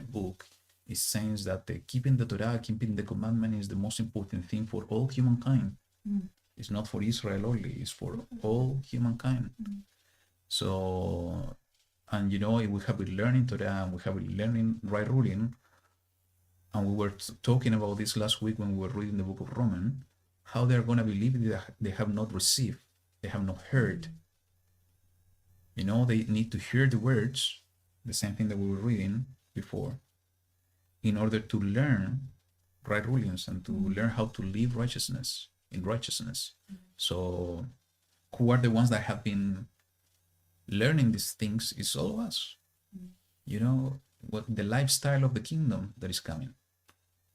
book, it says that keeping the Torah, keeping the commandment, is the most important thing for all humankind. It's not for Israel only, it's for all humankind. So, and we have been learning Torah, and we have been learning right ruling. And we were talking about this last week when we were reading the book of Romans, how they're going to believe that they have not received, they have not heard. They need to hear the words, the same thing that we were reading before, in order to learn right rulings and to learn how to live in righteousness. So who are the ones that have been learning these things is all of us. You know, what the lifestyle of the kingdom that is coming.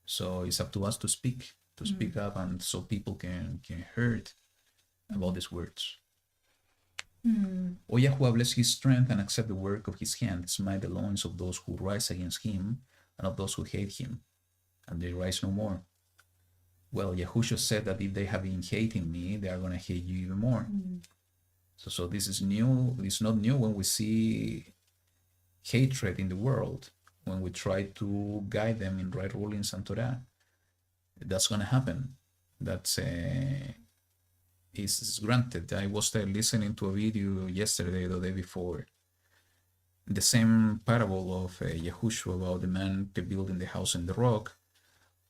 So it's up to us to speak up, and so people can hear about these words. O YaHuWaH, bless his strength and accept the work of his hand. Smite the loins of those who rise against him and of those who hate him, and they rise no more. Well, Yahushua said that if they have been hating me, they are going to hate you even more. So this is new. It's not new when we see hatred in the world, when we try to guide them in right rulings and Torah. That's going to happen. That's is granted. I was listening to a video yesterday or the day before, the same parable of Yahushua about the man building the house in the rock,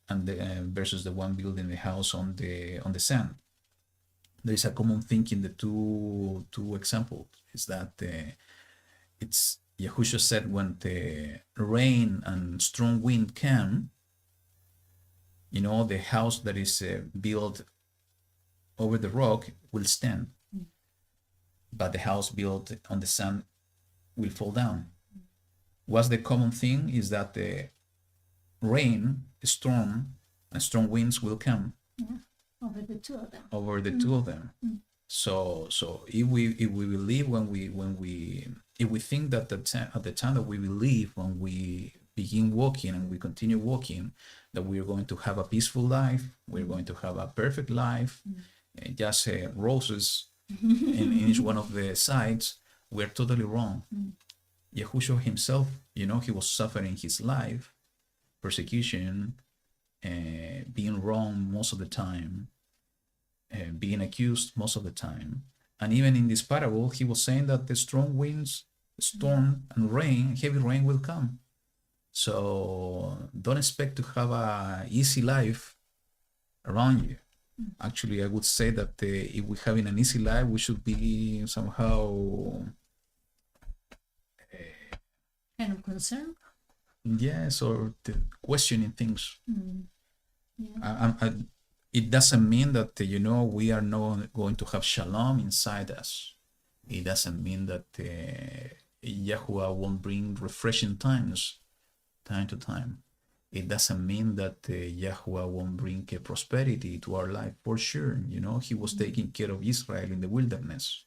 and versus the one building the house on the sand. There is a common thing in the two examples. Is that it's Yahushua said when the rain and strong wind come, you know, the house that is built over the rock will stand, but the house built on the sand will fall down. What's the common thing is that the rain, storm, and strong winds will come over the two of them. Two of them. So if we believe if we think that at the time that we believe, when we begin walking and we continue walking, that we are going to have a peaceful life, we're going to have a perfect life, just roses in each one of the sides, we're totally wrong. Yahushua himself, you know, he was suffering his life, persecution, being wrong most of the time, being accused most of the time. And even in this parable, he was saying that the strong winds, storm, and rain, heavy rain will come. So don't expect to have a easy life around you. Actually, I would say that if we're having an easy life, we should be somehow kind of concerned. Yes, or questioning things. It doesn't mean that you know, we are not going to have shalom inside us. It doesn't mean that YaHuWaH won't bring refreshing times, time to time. It doesn't mean that YaHuWaH won't bring prosperity to our life. For sure, you know, he was taking care of Israel in the wilderness.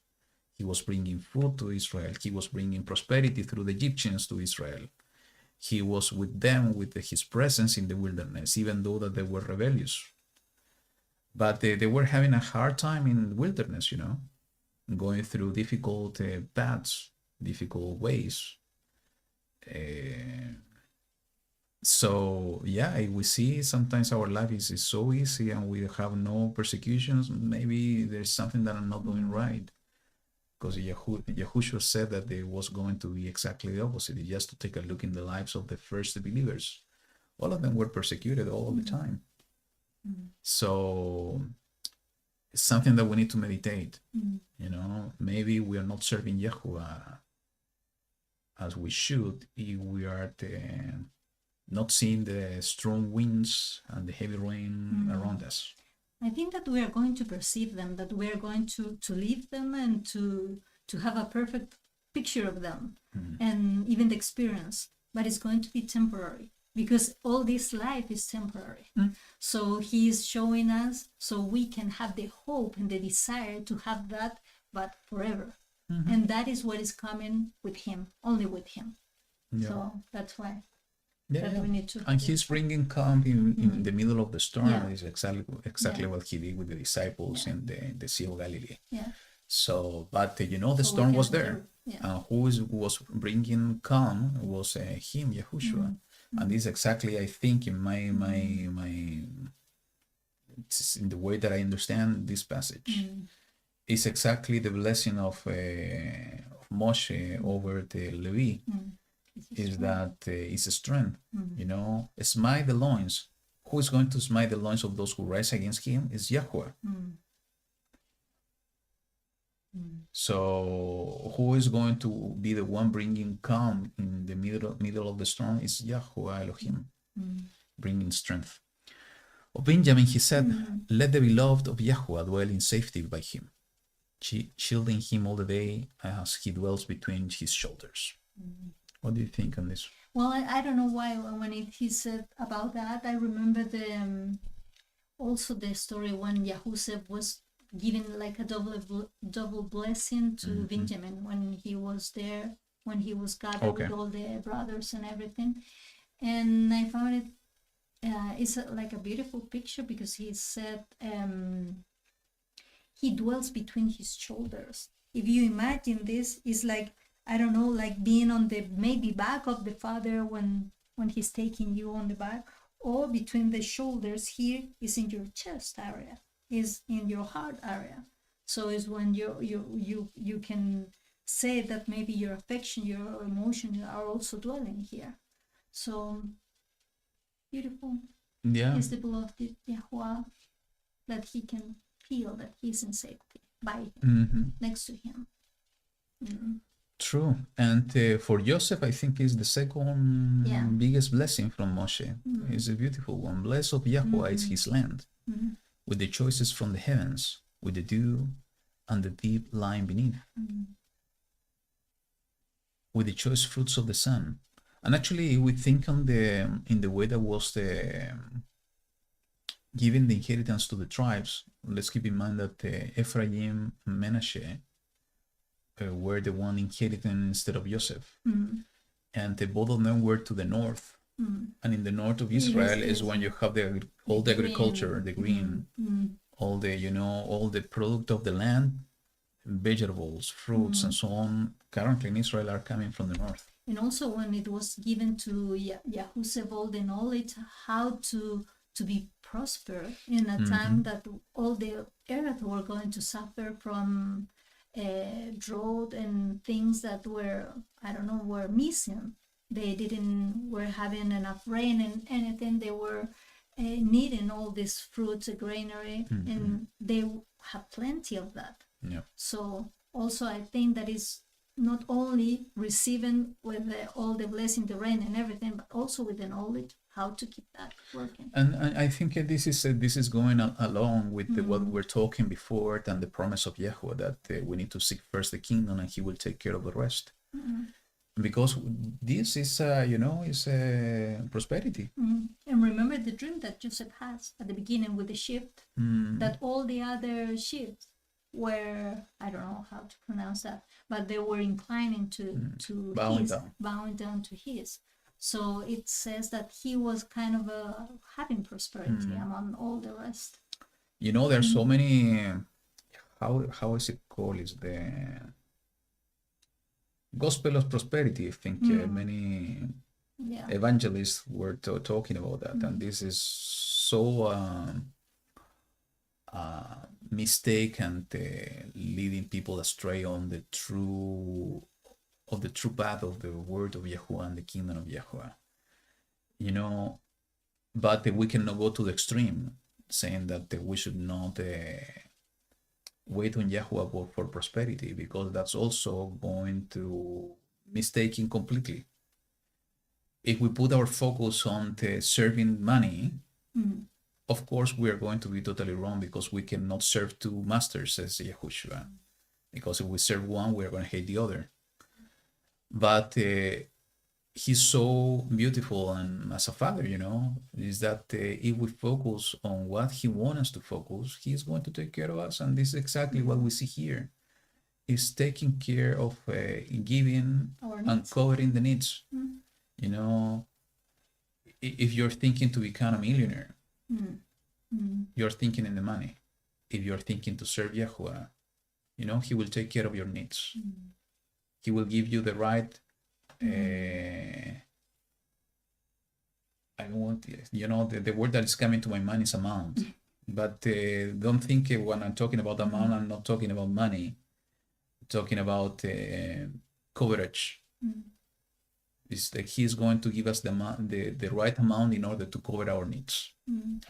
He was bringing food to Israel. He was bringing prosperity through the Egyptians to Israel. He was with them with his presence in the wilderness, even though that they were rebellious. But they were having a hard time in the wilderness, you know, going through difficult paths, difficult ways. So yeah, if we see sometimes our life is so easy and we have no persecutions, maybe there's something that I'm not doing right. Because Yahushua said that it was going to be exactly the opposite. Just to take a look in the lives of the first believers, all of them were persecuted all the time. So it's something that we need to meditate. You know, maybe we are not serving YaHuWaH as we should if we are not seeing the strong winds and the heavy rain around us. I think that we are going to perceive them, that we are going to live them and to have a perfect picture of them and even the experience, but it's going to be temporary because all this life is temporary. So he is showing us so we can have the hope and the desire to have that, but forever. And that is what is coming with him, only with him. So that's why. Yeah, and he's bringing calm in the middle of the storm. Is exactly what he did with the disciples in the Sea of Galilee. So, but you know, the storm was there, and who was bringing calm was him, Yahushua. And this is exactly, I think, in my it's in the way that I understand this passage. It's exactly the blessing of Moshe over the Levi. Is that it's a strength, you know, smite the loins. Who is going to smite the loins of those who rise against him? Is YaHuWaH. So who is going to be the one bringing calm in the middle of the storm? Is YaHuWaH Elohim, bringing strength. Of Benjamin, he said, let the beloved of YaHuWaH dwell in safety by him, shielding him all the day as he dwells between his shoulders. What do you think on this? Well, I don't know why when he said about that, I remember also the story when YaHuWaH was giving like a double blessing to Benjamin when he was there, when he was gathered with all the brothers and everything. And I found it it's like a beautiful picture because he said he dwells between his shoulders. If you imagine this, it's like, I don't know, like being on the maybe back of the father when he's taking you on the back, or between the shoulders here is in your chest area, is in your heart area. So it's when you can say that maybe your affection, your emotion are also dwelling here. So beautiful. Yeah. Is the beloved YaHuWaH, that he can feel that he's in safety by him, next to him. True. And for Joseph, I think is the second biggest blessing from Moshe. It's a beautiful one. Blessed of YaHuWaH is his land, with the choices from the heavens, with the dew and the deep lying beneath, with the choice fruits of the sun. And actually, we think on in the way that was giving the inheritance to the tribes. Let's keep in mind that Ephraim and Menashe were the one inheriting instead of Joseph, and both of them were to the north. And in the north of Israel is when you have all the agriculture, the green, all the all the product of the land, vegetables, fruits, and so on. Currently in Israel are coming from the north. And also when it was given to YaHuWaH all the knowledge how to be prosper in a time that all the earth were going to suffer from drought and things that were, I don't know, were missing. They were having enough rain and anything. They were needing all these fruits, granary, and they have plenty of that. Yeah. So also I think that is not only receiving with all the blessing, the rain and everything, but also with the knowledge how to keep that working. And I think this is going along with what we were talking before, and the promise of YaHuWaH that we need to seek first the kingdom, and He will take care of the rest. Because this is prosperity. And remember the dream that Joseph has at the beginning with the sheep, that all the other sheep were, I don't know how to pronounce that, but they were inclining to bowing down to his. So it says that he was kind of having prosperity among all the rest. There are so many, how is it called? Is the gospel of prosperity. I think many evangelists were talking about that, and this is so mistake and leading people astray on the true path of the word of YaHuWaH and the kingdom of YaHuWaH. But we cannot go to the extreme, saying that we should not wait on YaHuWaH for prosperity, because that's also going to mistaking completely. If we put our focus on serving money, of course we are going to be totally wrong, because we cannot serve two masters, says Yahushua. Because if we serve one, we are going to hate the other. But He's so beautiful, and as a father, is that if we focus on what He wants us to focus, He's going to take care of us. And this is exactly what we see here. He's taking care of giving and covering the needs. If you're thinking to become a millionaire, you're thinking in the money. If you're thinking to serve YaHuWaH, He will take care of your needs. He will give you the right I don't want the word that is coming to my mind is amount. But don't think when I'm talking about amount, I'm not talking about money. I'm talking about coverage. It's like He's going to give us the right amount in order to cover our needs.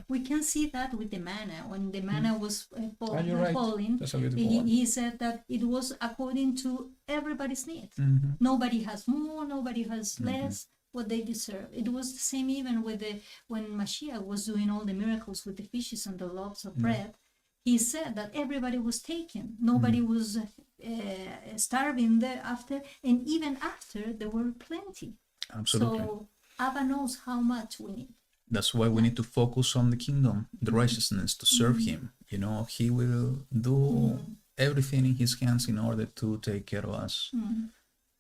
We can see that with the manna. When the manna was falling, That's a beautiful one. He said that it was according to everybody's needs. Nobody has more, nobody has less. what they deserve. It was the same even with when Mashiach was doing all the miracles with the fishes and the loaves of bread. He said that everybody was taken. Nobody was starving there after, and even after there were plenty. Absolutely. So Abba knows how much we need. That's why we need to focus on the kingdom, the righteousness, to serve him. You know, he will do everything in his hands in order to take care of us.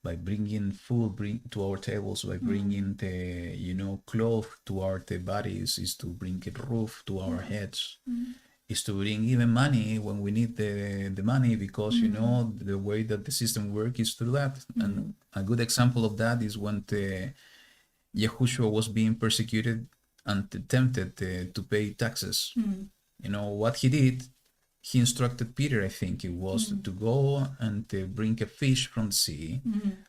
By bringing food to our tables, by bringing the, you know, clothes to our bodies, is to bring a roof to our heads, is to bring even money when we need the money, because, you know, the way that the system works is through that. And a good example of that is when Yahushua was being persecuted and tempted to pay taxes. You know, what he did, he instructed Peter, I think it was, to go and bring a fish from the sea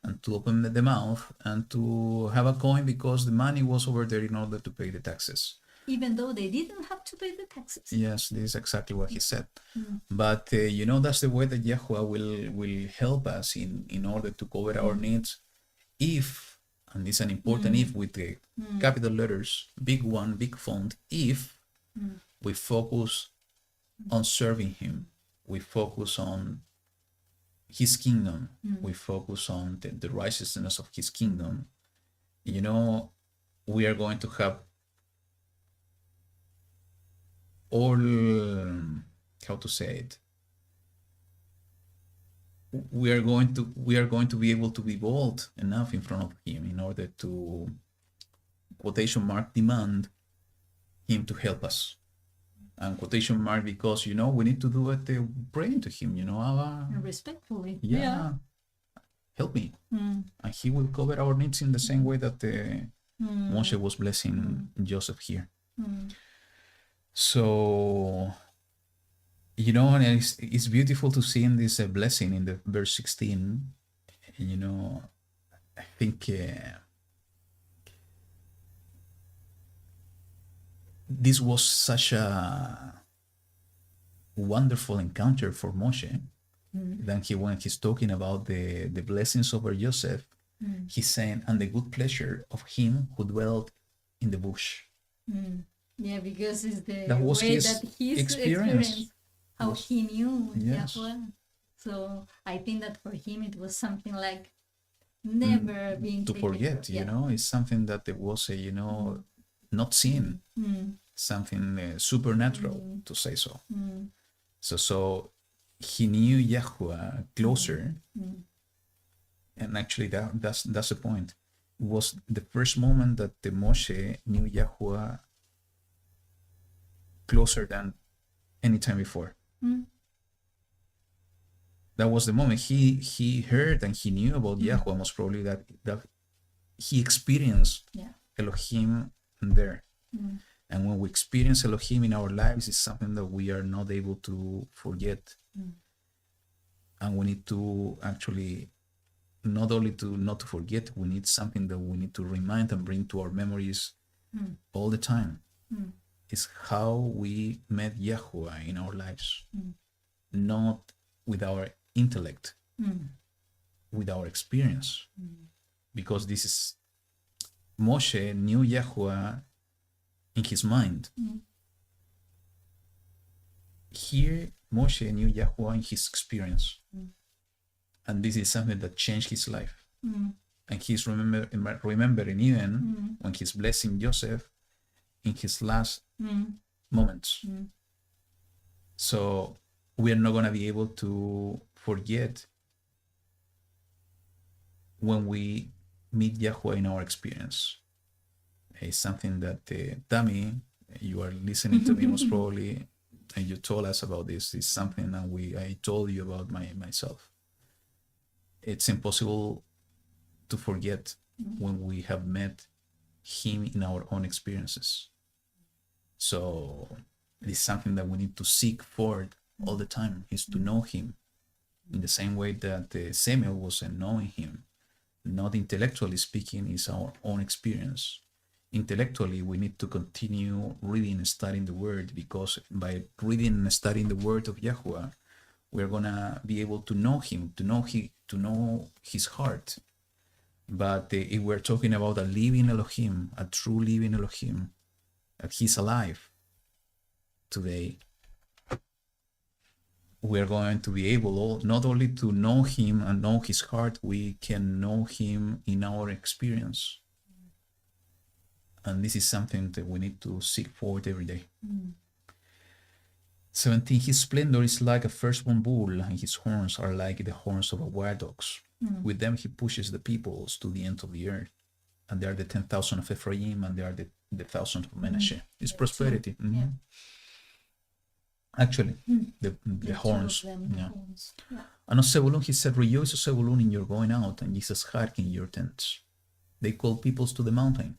and to open the mouth and to have a coin, because the money was over there in order to pay the taxes. Even though they didn't have to pay the taxes. Yes, this is exactly what he said. But, you know, that's the way that YaHuWaH will help us in order to cover our needs. If, and it's an important if with the capital letters, big one, big font, if we focus on serving him, we focus on his kingdom, we focus on the righteousness of his kingdom, you know, we are going to have all, how to say it, we are going to be able to be bold enough in front of him in order to, quotation mark, demand him to help us. And quotation mark, because, you know, we need to do it praying to him, you know, And respectfully. yeah, help me. And he will cover our needs in the same way that Moshe was blessing Joseph here. So, you know, and it's beautiful to see in this blessing in the verse 16, you know, I think this was such a wonderful encounter for Moshe. Then when he's talking about the blessings over Joseph, he's saying, and the good pleasure of him who dwelt in the bush. Yeah, because it's the That was way his that he's experience. experienced, how he knew Yes. YaHuWaH. So I think that for him it was something like never being To taken forget, for- you know, it's something that it was, you know, not seen, something supernatural, to say so. So he knew YaHuWaH closer, and actually that's the point. It was the first moment that the Moshe knew YaHuWaH closer than any time before. That was the moment he heard and he knew about YaHuWaH, most probably that he experienced Elohim there. And when we experience Elohim in our lives, it's something that we are not able to forget. And we need to actually, not only to not to forget, we need something that we need to remind and bring to our memories all the time. Is how we met YaHuWaH in our lives. Not with our intellect, with our experience. Because this is, Moshe knew YaHuWaH in his mind. Here, Moshe knew YaHuWaH in his experience. And this is something that changed his life. And he's remembering even when he's blessing Joseph in his last moments. So we are not going to be able to forget when we meet YaHuWaH in our experience. It's something that Tammy, you are listening to me most probably, and you told us about this. It's something that I told you about myself. It's impossible to forget when we have met him in our own experiences. So it's something that we need to seek for all the time, is to know him in the same way that Samuel was knowing him. Not intellectually speaking, is our own experience. Intellectually, we need to continue reading and studying the word, because by reading and studying the word of YaHuWaH, we're gonna be able to know him, to know his heart. But if we're talking about a living Elohim, a true living Elohim, that he's alive today, we're going to be able not only to know him and know his heart, we can know him in our experience. And this is something that we need to seek forward every day. 17, his splendor is like a firstborn bull, and his horns are like the horns of a wild ox. With them he pushes the peoples to the end of the earth. And they are the 10,000 of Ephraim, and they are the 1,000 of Manasseh. It's prosperity. Actually, the horns. Yeah. And of Zebulun he said, rejoice, O Zebulun, in your going out, and Yisachar in your tents. They call peoples to the mountain.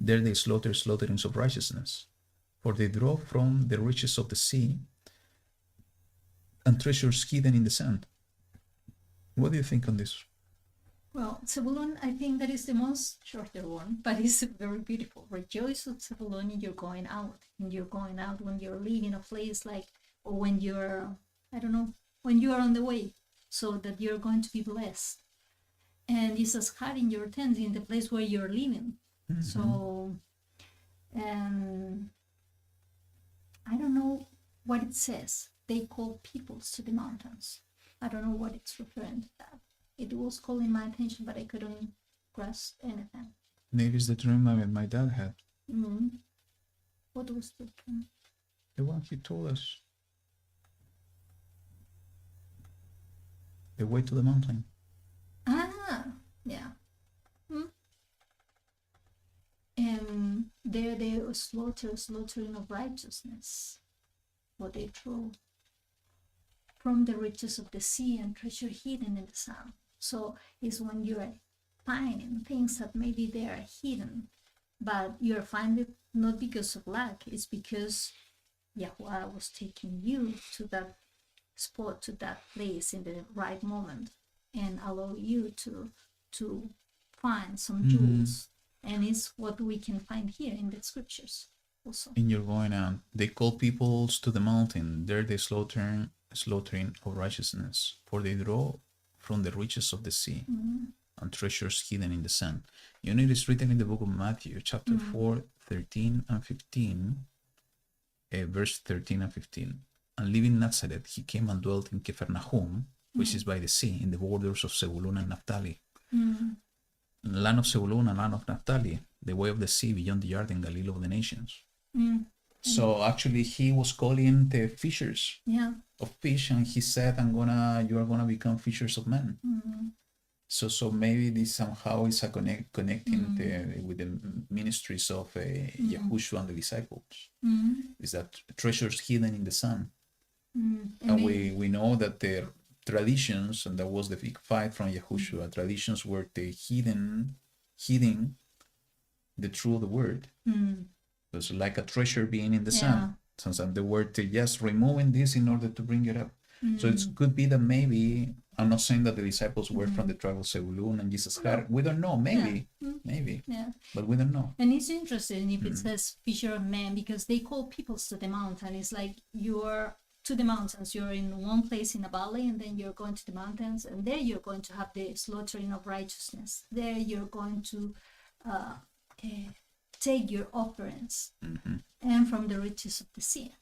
There they slaughter slaughterings of righteousness. For they draw from the riches of the sea and treasures hidden in the sand. What do you think on this? Well, Zebulun, I think that is the most shorter one, but it's very beautiful. Rejoice, O Zebulun, in your going out. When you're going out, when you're leaving a place, like, or when you're, I don't know, when you are on the way, so that you're going to be blessed. And Yisachar in your tent, in the place where you're living. So, and I don't know what it says. They call peoples to the mountains. I don't know what it's referring to that. It was calling my attention, but I couldn't grasp anything. Maybe it's the dream that my dad had. What was the dream? The one he told us. The way to the mountain. Ah, yeah. And there they slaughtering of righteousness. What they draw from the riches of the sea and treasure hidden in the sand. So it's when you're finding things that maybe they are hidden, but you're finding it not because of lack, it's because YaHuWaH was taking you to that spot, to that place in the right moment, and allow you to find some jewels. And it's what we can find here in the scriptures also. In your going out, they call peoples to the mountain. There they slaughtering of righteousness, for they draw from the riches of the sea and treasures hidden in the sand. You know, it is written in the book of Matthew, chapter 4, 13 and 15, verse 13 and 15. And leaving Nazareth, he came and dwelt in Capernaum, which is by the sea, in the borders of Zebulun and Naphtali. Land of Zebulun and land of Naphtali, the way of the sea beyond the Jordan, Galilee of the nations. So actually he was calling the fishers of fish, and he said, you are gonna become fishers of men. So maybe this somehow is a connecting with the ministries of Yahushua and the disciples. Is that treasures hidden in the sun. And we know that the traditions, and that was the big fight from Yahushua, traditions were the hiding the truth of the word. It was like a treasure being in the sand. Sometimes the word just removing this in order to bring it up. So it could be that maybe, I'm not saying that the disciples were from the tribe of Zebulun and Yisachar. We don't know, maybe, but we don't know. And it's interesting if it says fisher of men, because they call peoples to the mountain. It's like you're to the mountains, you're in one place in a valley, and then you're going to the mountains, and there you're going to have the slaughtering of righteousness. There you're going to take your offerings and from the riches of the sea.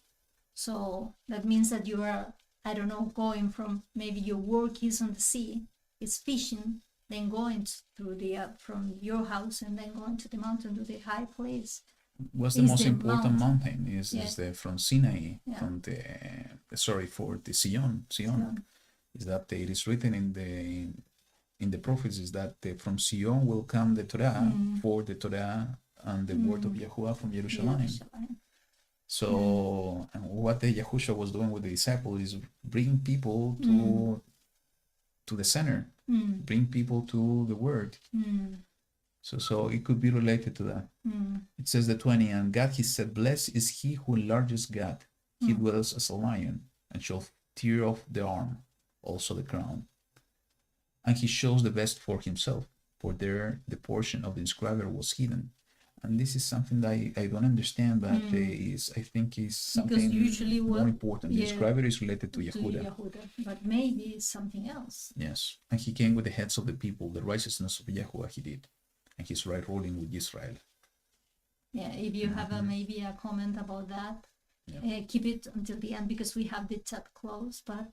So that means that you are, I don't know, going from, maybe your work is on the sea, it's fishing, then going through the from your house and then going to the mountain, to the high place. What's the most important mountain? Is the from Sinai, from for the Sion. Is that it is written in the prophets, is that from Sion will come the Torah, for the Torah and the word of YaHuWaH from Jerusalem. So what the Yahushua was doing with the disciples is bring people to the center, bring people to the word. So it could be related to that. It says the 20, and God, he said, blessed is he who enlarges God. He dwells as a lion, and shall tear off the arm, also the crown. And he shows the best for himself, for there the portion of the inscriber was hidden, And this is something that I don't understand, but I think is something usually more important. The scribe is related to to YaHuWaH. YaHuWaH, but maybe it's something else. Yes, and he came with the heads of the people, the righteousness of YaHuWaH he did, and his right ruling with Israel. Yeah, if you have maybe a comment about that, keep it until the end because we have the chat closed, but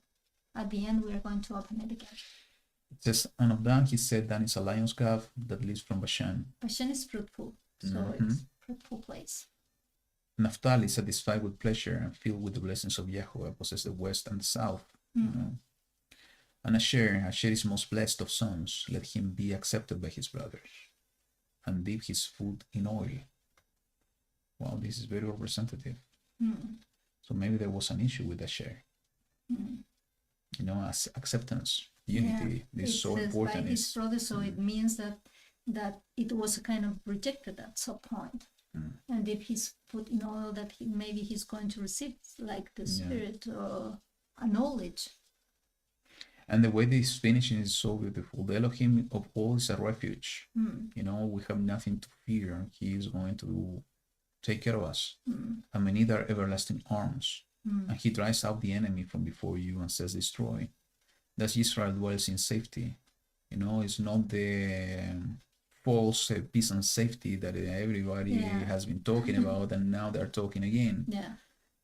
at the end we are going to open it again. It says, and of Dan he said, Dan is a lion's calf that lives from Bashan. Bashan is fruitful, so it's a fruitful place. Naphtali, satisfied with pleasure and filled with the blessings of YaHuWaH, possess the west and the south. You know. And Asher is most blessed of sons. Let him be accepted by his brothers and dip his foot in oil. Wow, this is very representative. So maybe there was an issue with Asher. You know, as acceptance, unity. This is so important. By his brother, so it means that it was kind of rejected at some point. And if he's put in oil, that maybe he's going to receive like the spirit or a knowledge. And the way this finishing is so beautiful. The Elohim of all is a refuge. You know, we have nothing to fear. He is going to take care of us. And we need our everlasting arms. And he drives out the enemy from before you and says, destroy. Thus Israel dwells in safety. You know, it's not the false peace and safety that everybody has been talking about, and now they're talking again.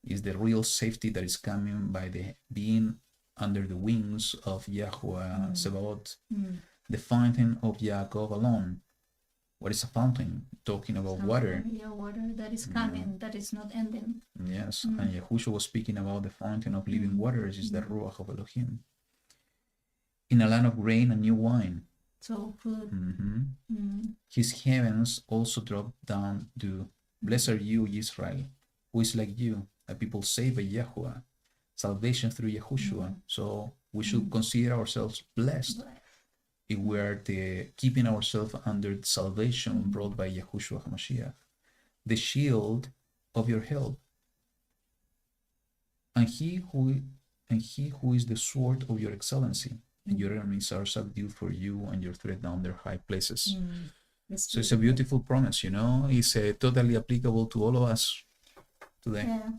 It's the real safety that is coming by the being under the wings of YaHuWaH Sebaot, the fountain of Yaakov alone. What is a fountain? Talking about water. Yeah, water that is coming, that is not ending. Yes, and Yahushua was speaking about the fountain of living waters, is the Ruach of Elohim. In a land of grain and new wine. So good. His heavens also drop down dew. Blessed are you, Israel, who is like you, a people saved by YaHuWaH, salvation through Yahushua. So we should consider ourselves blessed if we are keeping ourselves under the salvation brought by Yahushua HaMashiach, the shield of your help, and he who is the sword of your excellency, and your enemies are subdued for you, and your tread down their high places. So it's a beautiful promise, you know. It's totally applicable to all of us today. Yeah.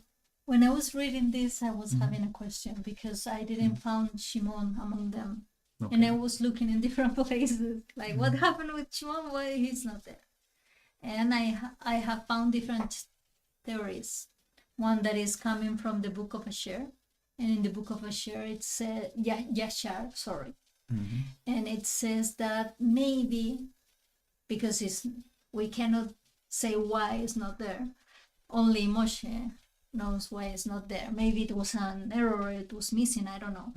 When I was reading this, I was having a question because I didn't find Shimon among them. Okay. And I was looking in different places, like what happened with Shimon? Why he's not there? And I have found different theories. One that is coming from the book of Asher, and in the book of Asher it says Yashar, sorry, and it says that maybe because we cannot say why it's not there. Only Moshe knows why it's not there. Maybe it was an error, it was missing, I don't know.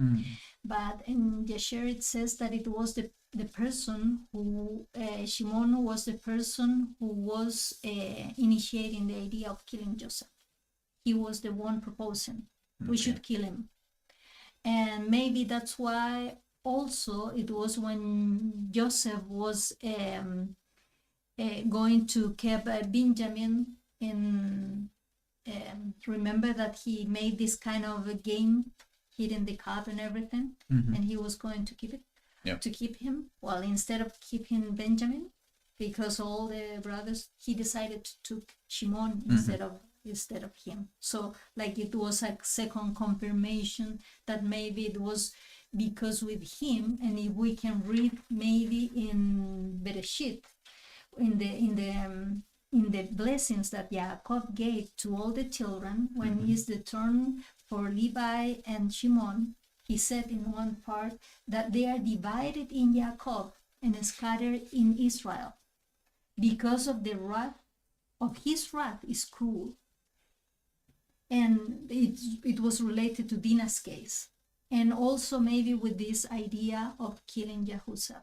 But in Yasher it says that it was the person who, Shimon was the person who was initiating the idea of killing Joseph. He was the one proposing, we should kill him. And maybe that's why also it was when Joseph was going to keep Benjamin in, remember that he made this kind of a game, hidden the cup and everything, and he was going to keep it, to keep him. Well, instead of keeping Benjamin, because all the brothers, he decided to took Shimon instead of him. So like it was a second confirmation that maybe it was because with him. And if we can read maybe in Bereshit, in the blessings that Yaakov gave to all the children, when it's the turn for Levi and Shimon, he said in one part that they are divided in Yaakov and scattered in Israel because of the wrath of his wrath is cruel. And it was related to Dinah's case, and also maybe with this idea of killing Yahusha.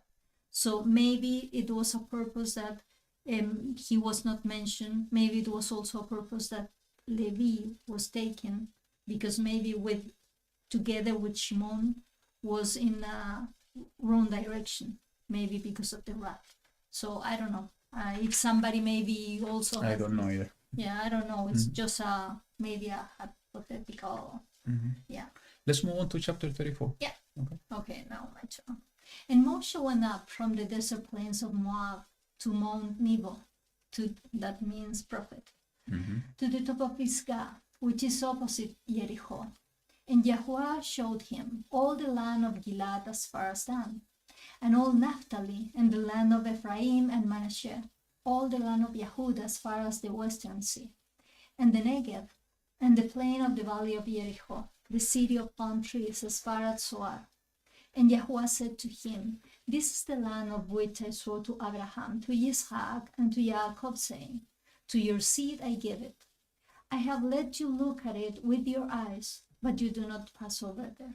So maybe it was a purpose that he was not mentioned. Maybe it was also a purpose that Levi was taken, because maybe together with Shimon was in a wrong direction, maybe because of the wrath. So I don't know. If somebody maybe also I don't know either. Yeah, I don't know. It's just maybe a hypothetical. Yeah. Let's move on to chapter 34. Yeah. Okay, now my turn. And Moshe went up from the desert plains of Moab to Mount Nebo, that means prophet, to the top of Pisgah, which is opposite Jericho. And YaHuWaH showed him all the land of Gilad as far as Dan, and all Naphtali, and the land of Ephraim and Manasseh, all the land of Yehudah as far as the western sea, and the Negev, and the plain of the valley of Jericho, the city of palm trees as far as Zoar. And YaHuWaH said to him, This is the land of which I swore to Abraham, to Isaac, and to Jacob, saying, To your seed I give it. I have let you look at it with your eyes, but you do not pass over there.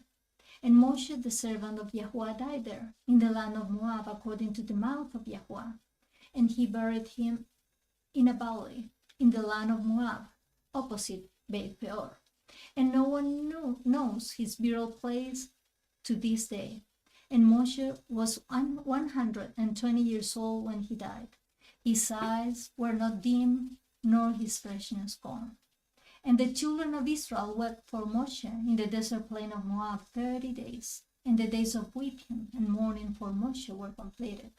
And Moshe, the servant of YaHuWaH, died there, in the land of Moab, according to the mouth of YaHuWaH. And he buried him in a valley, in the land of Moab, opposite Beit Peor. And no one knows his burial place to this day. And Moshe was 120 years old when he died. His eyes were not dim, nor his freshness gone. And the children of Israel wept for Moshe in the desert plain of Moab 30 days. And the days of weeping and mourning for Moshe were completed.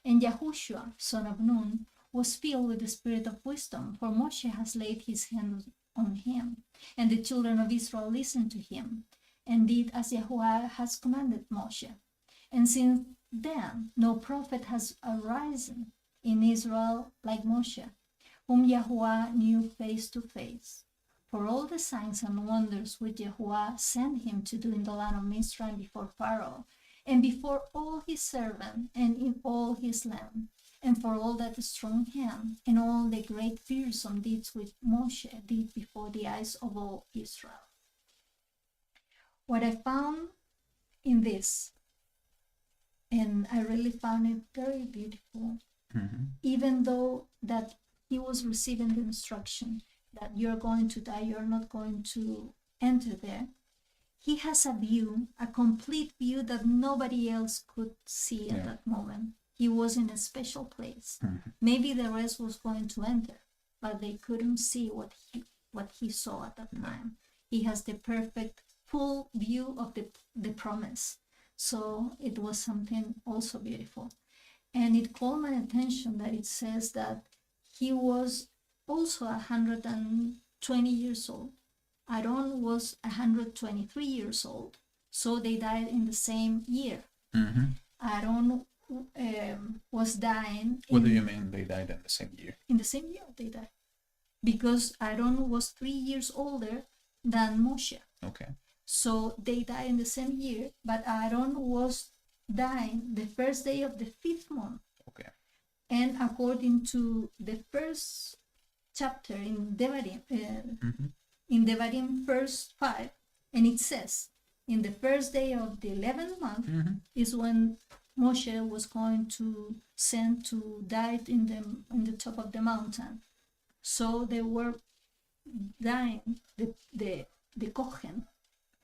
And Yahushua, son of Nun, was filled with the spirit of wisdom, for Moshe has laid his hand on him. And the children of Israel listened to him, and did as YaHuWaH has commanded Moshe. And since then no prophet has arisen in Israel like Moshe, whom YaHuWaH knew face to face. For all the signs and wonders which YaHuWaH sent him to do in the land of Mitzrayim before Pharaoh, and before all his servants, and in all his land, and for all that strong hand, and all the great fearsome deeds which Moshe did before the eyes of all Israel. What I found in this, and I really found it very beautiful, even though that he was receiving the instruction that you're going to die, you're not going to enter there, he has a view, a complete view that nobody else could see at that moment. He was in a special place. Maybe the rest was going to enter, but they couldn't see what he saw at that time. He has the perfect full view of the promise. So it was something also beautiful. And it called my attention that it says that he was also 120 years old. Aaron was 123 years old. So they died in the same year. Aaron was dying. What do you mean they died in the same year? In the same year they died. Because Aaron was 3 years older than Moshe. Okay. So they died in the same year, but Aaron was dying the first day of the 5th month. Okay. And according to the first chapter in Devarim, in Devarim verse 5, and it says, in the first day of the 11th month is when Moshe was going to send to die in the top of the mountain. So they were dying, the Kohen,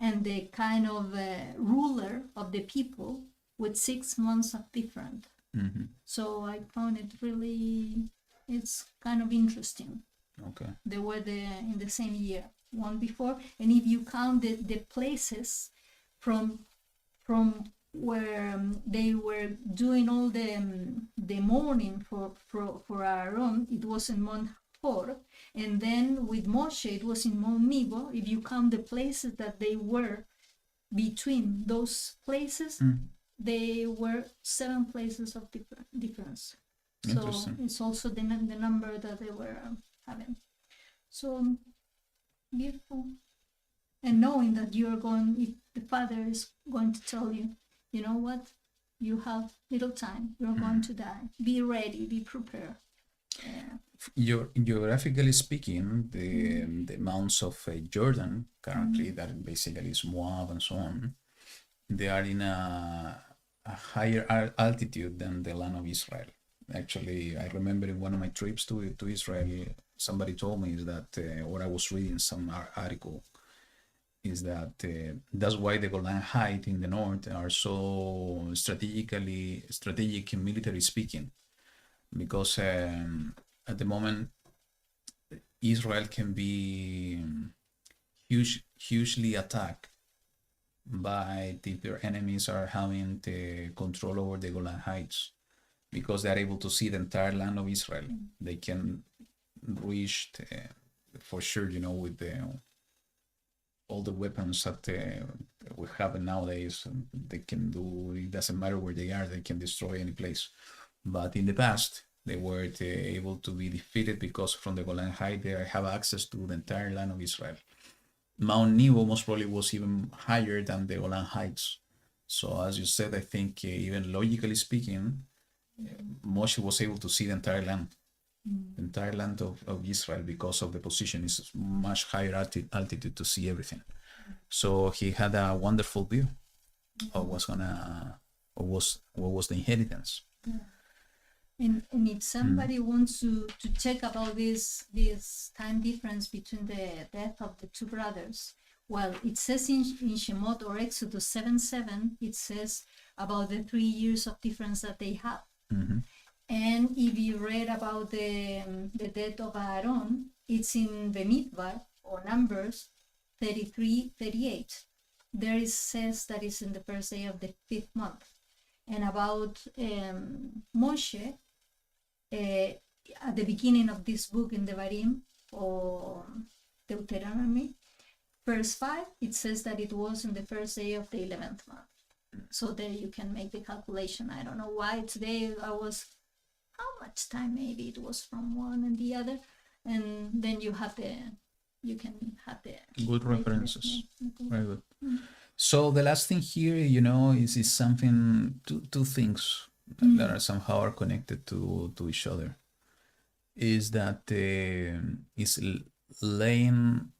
and the kind of ruler of the people with 6 months of difference. So I found it really, it's kind of interesting. Okay. They were in the same year, one before. And if you count the places from where they were doing all the mourning for Aaron, it was in Mount Hor, and then with Moshe it was in Mount Nebo. If you count the places that they were between those places, they were 7 places of difference. So it's also the number that they were having. So beautiful. And knowing that you're going, if the Father is going to tell you, you know what, you have little time, you're going to die. Be ready, be prepared. Geographically speaking, the mountains of Jordan currently, that basically is Moab and so on, they are in a higher altitude than the land of Israel. Actually, I remember in one of my trips to Israel, somebody told me is that, or I was reading some article, is that that's why the Golan Heights in the north are so strategic in military speaking, because at the moment Israel can be hugely attacked by if their enemies are having the control over the Golan Heights, because they are able to see the entire land of Israel. They can reach, for sure, with all the weapons that we have nowadays. They can do, it doesn't matter where they are, they can destroy any place. But in the past, they were able to be defeated because from the Golan Heights, they have access to the entire land of Israel. Mount Nebo most probably was even higher than the Golan Heights. So as you said, I think even logically speaking, Moshe was able to see the entire land. The entire land of Israel, because of the position, is much higher altitude to see everything. So he had a wonderful view of what was the inheritance. And if somebody wants to check about this time difference between the death of the two brothers, well, it says in Shemot or Exodus 7:7, it says about the 3 years of difference that they have. And if you read about the death of Aaron, it's in the Midbar or Numbers 33:38. There it says that it's in the first day of the 5th month. And about Moshe, at the beginning of this book in the Devarim or Deuteronomy, verse 5, it says that it was in the first day of the 11th month. So there you can make the calculation. I don't know why today I was, how much time maybe it was from one and the other, and then you can have the good references. Very good. So the last thing here, is something, two things that are somehow connected to each other. Is that is laying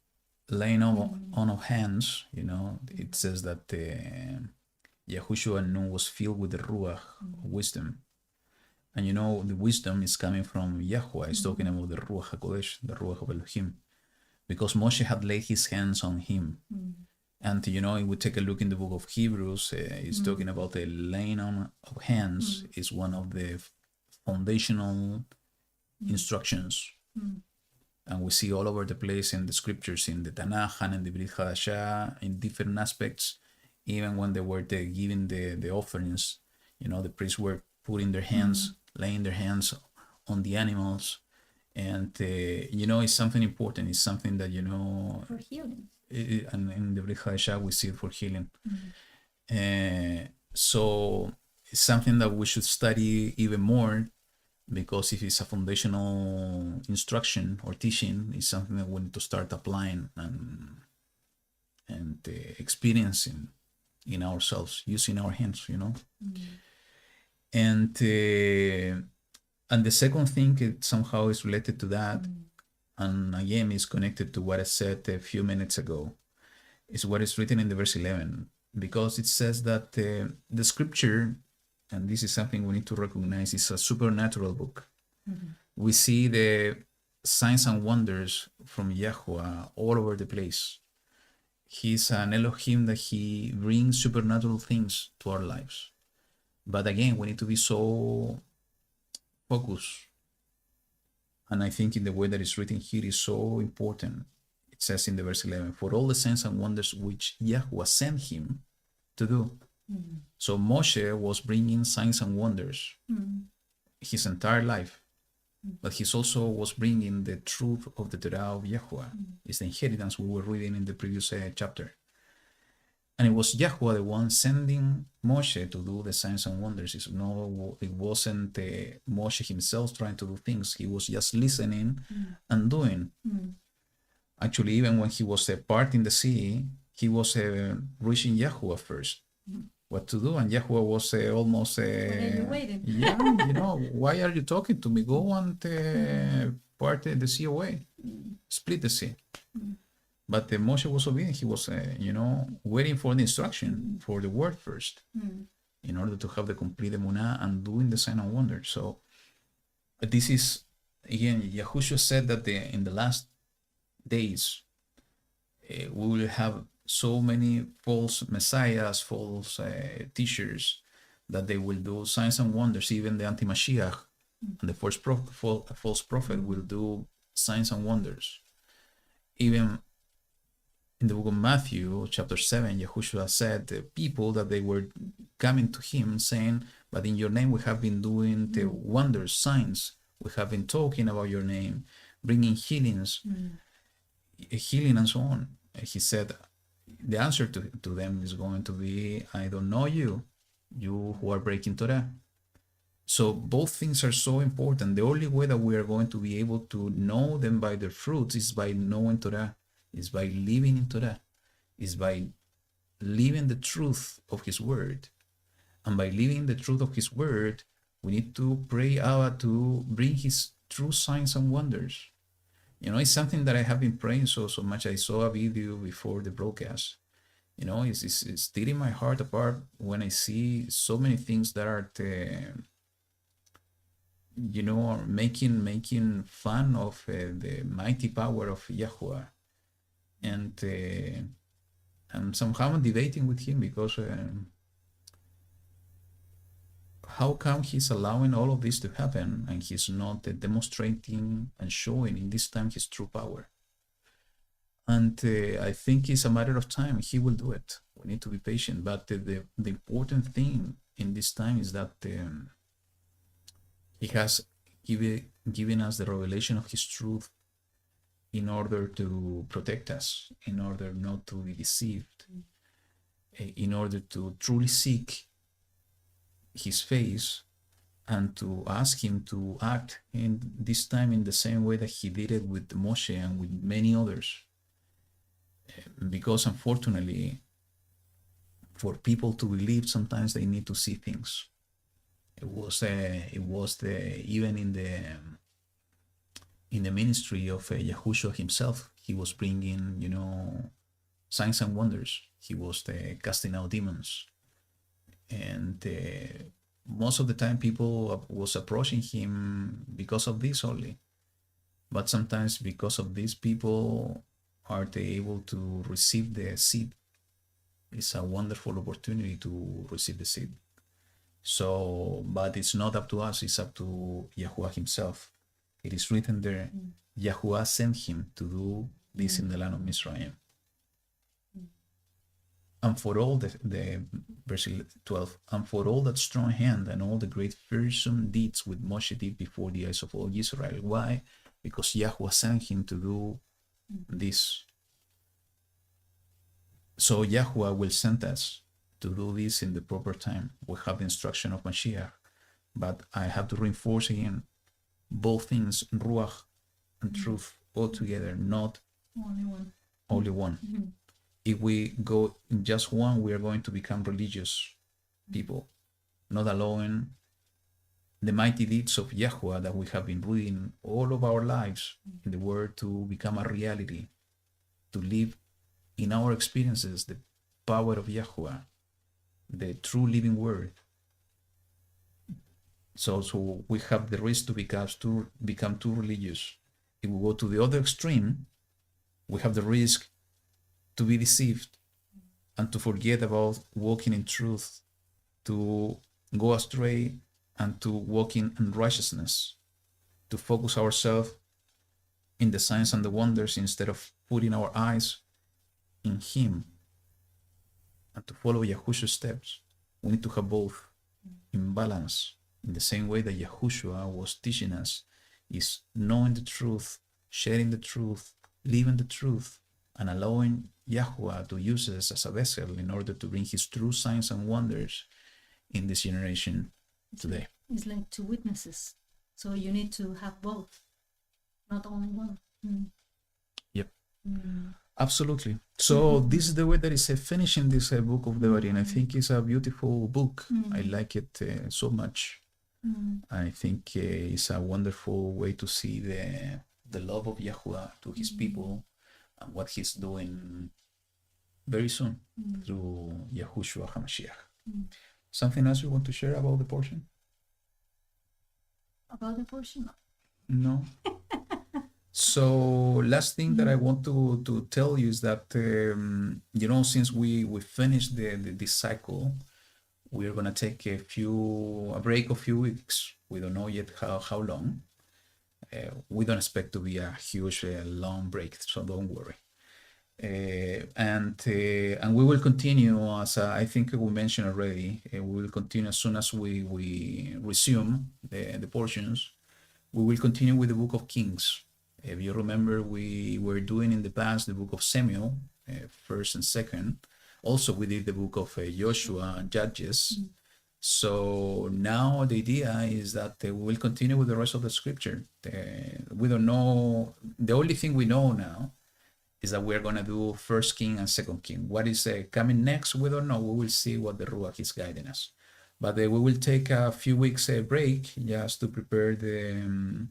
on of hands. It says that YaHuWaH Nun was filled with the Ruach of wisdom. And the wisdom is coming from YaHuWaH. It's talking about the Ruach HaKodesh, the Ruach of Elohim. Because Moshe had laid his hands on him. And, if we take a look in the book of Hebrews, it's talking about the laying on of hands is one of the foundational instructions. And we see all over the place in the scriptures, in the Tanakh and in the Brit Hadashah, in different aspects. Even when they were giving the offerings, the priests were putting their hands, laying their hands on the animals. And, it's something important. It's something that, for healing. And in the Brit Hadashah, we see it for healing. So it's something that we should study even more, because if it's a foundational instruction or teaching, it's something that we need to start applying and experiencing in ourselves, using our hands, And the second thing, it somehow is related to that, and again is connected to what I said a few minutes ago, is what is written in the verse 11, because it says that the scripture, and this is something we need to recognize, is a supernatural book. We see the signs and wonders from YaHuWaH all over the place. He's an Elohim that he brings supernatural things to our lives. But again, we need to be so focused. And I think in the way that it's written here is so important. It says in the verse 11, for all the signs and wonders which YaHuWaH sent him to do. So Moshe was bringing signs and wonders his entire life. But he also was bringing the truth of the Torah of YaHuWaH. It's the inheritance we were reading in the previous chapter. And it was YaHuWaH the one sending Moshe to do the signs and wonders. It wasn't Moshe himself trying to do things. He was just listening and doing. Actually, even when he was parting the sea, he was reaching YaHuWaH first. What to do, and YaHuWaH was almost yeah, why are you talking to me? Go and part the sea away, split the sea. But Moshe was obedient. He was waiting for the instruction, for the word first, in order to have the complete emunah and doing the sign and wonder. So this is, again, YaHuWaH said that in the last days we will have so many false messiahs, false teachers, that they will do signs and wonders. Even the anti-Mashiach and the false prophet will do signs and wonders. Even in the book of Matthew, chapter 7, YaHuWaH said the people that they were coming to him saying, but in your name we have been doing the wonders, signs. We have been talking about your name, bringing healings, healing and so on. And he said, the answer to them is going to be, I don't know you, you who are breaking Torah. So both things are so important. The only way that we are going to be able to know them by their fruits is by knowing Torah, is by living in Torah, is by living the truth of his word. And by living the truth of his word, we need to pray out to bring his true signs and wonders. You know, it's something that I have been praying so much. I saw a video before the broadcast. You know, it's tearing my heart apart when I see so many things that are, you know, making fun of the mighty power of YaHuWaH. And somehow I'm debating with him because how come he's allowing all of this to happen and he's not demonstrating and showing in this time his true power? And I think it's a matter of time. He will do it. We need to be patient. But the important thing in this time is that he has given us the revelation of his truth in order to protect us, in order not to be deceived, in order to truly seek his face and to ask him to act in this time in the same way that he did it with Moshe and with many others. Because unfortunately, for people to believe, sometimes they need to see things. It was even in the ministry of Yahushua himself, he was bringing, you know, signs and wonders. He was casting out demons. And most of the time people was approaching him because of this only. But sometimes because of this, people are they able to receive the seed. It's a wonderful opportunity to receive the seed. So, but it's not up to us, it's up to YaHuWaH himself. It is written there, YaHuWaH sent him to do this in the land of Mizraim. And for all the verse 12, and for all that strong hand and all the great fearsome deeds which Moshe did before the eyes of all Israel. Why? Because YaHuWaH sent him to do this. So YaHuWaH will send us to do this in the proper time. We have the instruction of Mashiach, but I have to reinforce again both things, Ruach and truth, all together, not only one. If we go in just one, we are going to become religious people, not allowing the mighty deeds of YaHuWaH that we have been reading all of our lives in the Word to become a reality, to live in our experiences the power of YaHuWaH, the true living Word. So we have the risk to become too religious. If we go to the other extreme, we have the risk to be deceived and to forget about walking in truth, to go astray and to walk in righteousness, to focus ourselves in the signs and the wonders instead of putting our eyes in him and to follow Yahushua's steps. We need to have both in balance, in the same way that Yahushua was teaching us, is knowing the truth, sharing the truth, living the truth, and allowing YaHuWaH to use us as a vessel in order to bring his true signs and wonders in this generation today. It's like two witnesses. So you need to have both, not only one. Yep. Absolutely. So this is the way that is finishing this book of Devarim. I think it's a beautiful book. I like it so much. I think it's a wonderful way to see the love of YaHuWaH to his people and what he's doing very soon through Yahushua HaMashiach. Something else you want to share about the portion? About the portion? No. So last thing that I want to tell you is that you know, since we finished this cycle, we are gonna take a break of a few weeks. We don't know yet how long. We don't expect to be a huge long break, so don't worry. And we will continue, as I think we mentioned already. We will continue as soon as we resume the portions. We will continue with the book of Kings. If you remember, we were doing in the past the book of Samuel, first and second. Also, we did the book of Joshua and Judges. So now the idea is that we will continue with the rest of the scripture. We don't know. The only thing we know now is that we're going to do First King and Second King. What is coming next, we don't know. We will see what the Ruach is guiding us. But we will take a few weeks break just to prepare the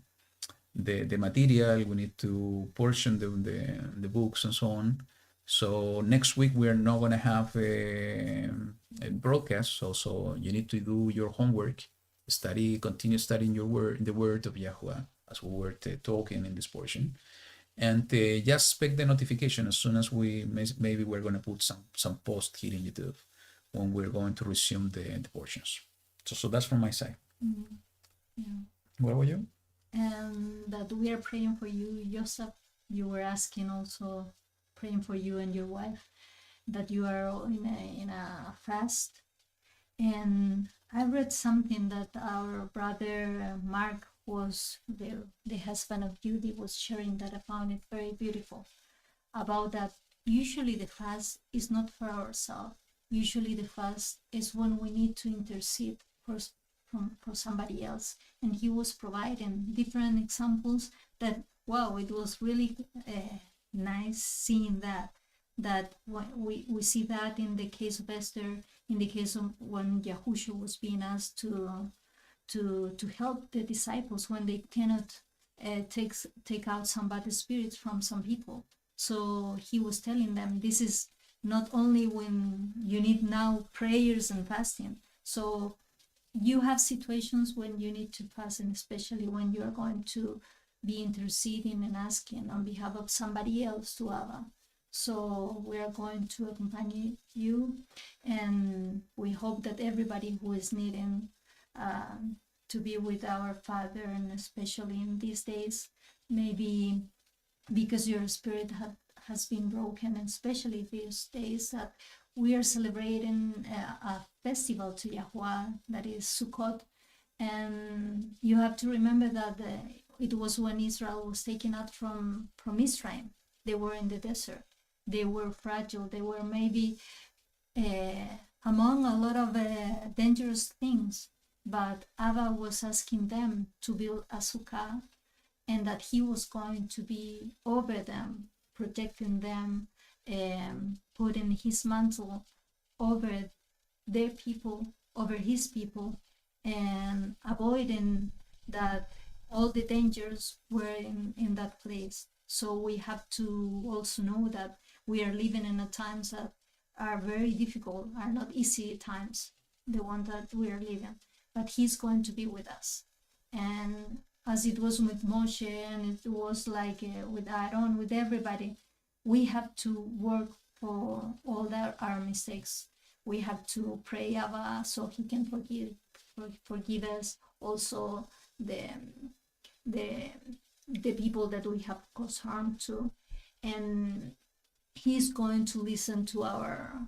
material. We need to portion the books and so on. So next week we are not going to have a broadcast. So you need to do your homework, continue studying the word of YaHuWaH, as we were talking in this portion. And just expect the notification as soon as maybe we're going to put some post here in YouTube when we're going to resume the portions. So that's from my side. Yeah. What about you? And that we are praying for you, Joseph. You were asking also, praying for you and your wife, that you are in a fast. And I read something that our brother Mark was the husband of Judy was sharing, that I found it very beautiful, about that usually the fast is not for ourselves. Usually the fast is when we need to intercede for somebody else. And he was providing different examples that, wow, it was really nice seeing that we see that in the case of Esther, in the case of when Yahushua was being asked to help the disciples when they cannot take out some bad spirits from some people. So he was telling them, this is not only when you need now prayers and fasting. So you have situations when you need to fast, and especially when you are going to be interceding and asking on behalf of somebody else to Abba. So we are going to accompany you, and we hope that everybody who is needing to be with our Father, and especially in these days, maybe because your spirit has been broken, and especially these days that we are celebrating a festival to YaHuWaH, that is Sukkot. And you have to remember that it was when Israel was taken out from Israel. They were in the desert. They were fragile. They were maybe among a lot of dangerous things. But Abba was asking them to build a sukkah, and that he was going to be over them, protecting them, putting his mantle over their people, over his people, and avoiding that all the dangers were in that place. So we have to also know that we are living in a times that are very difficult, are not easy times, the one that we are living. But he's going to be with us. And as it was with Moshe, and it was like with Aaron, with everybody, we have to work for all our mistakes. We have to pray Abba so he can forgive us. Also the people that we have caused harm to, and he's going to listen to our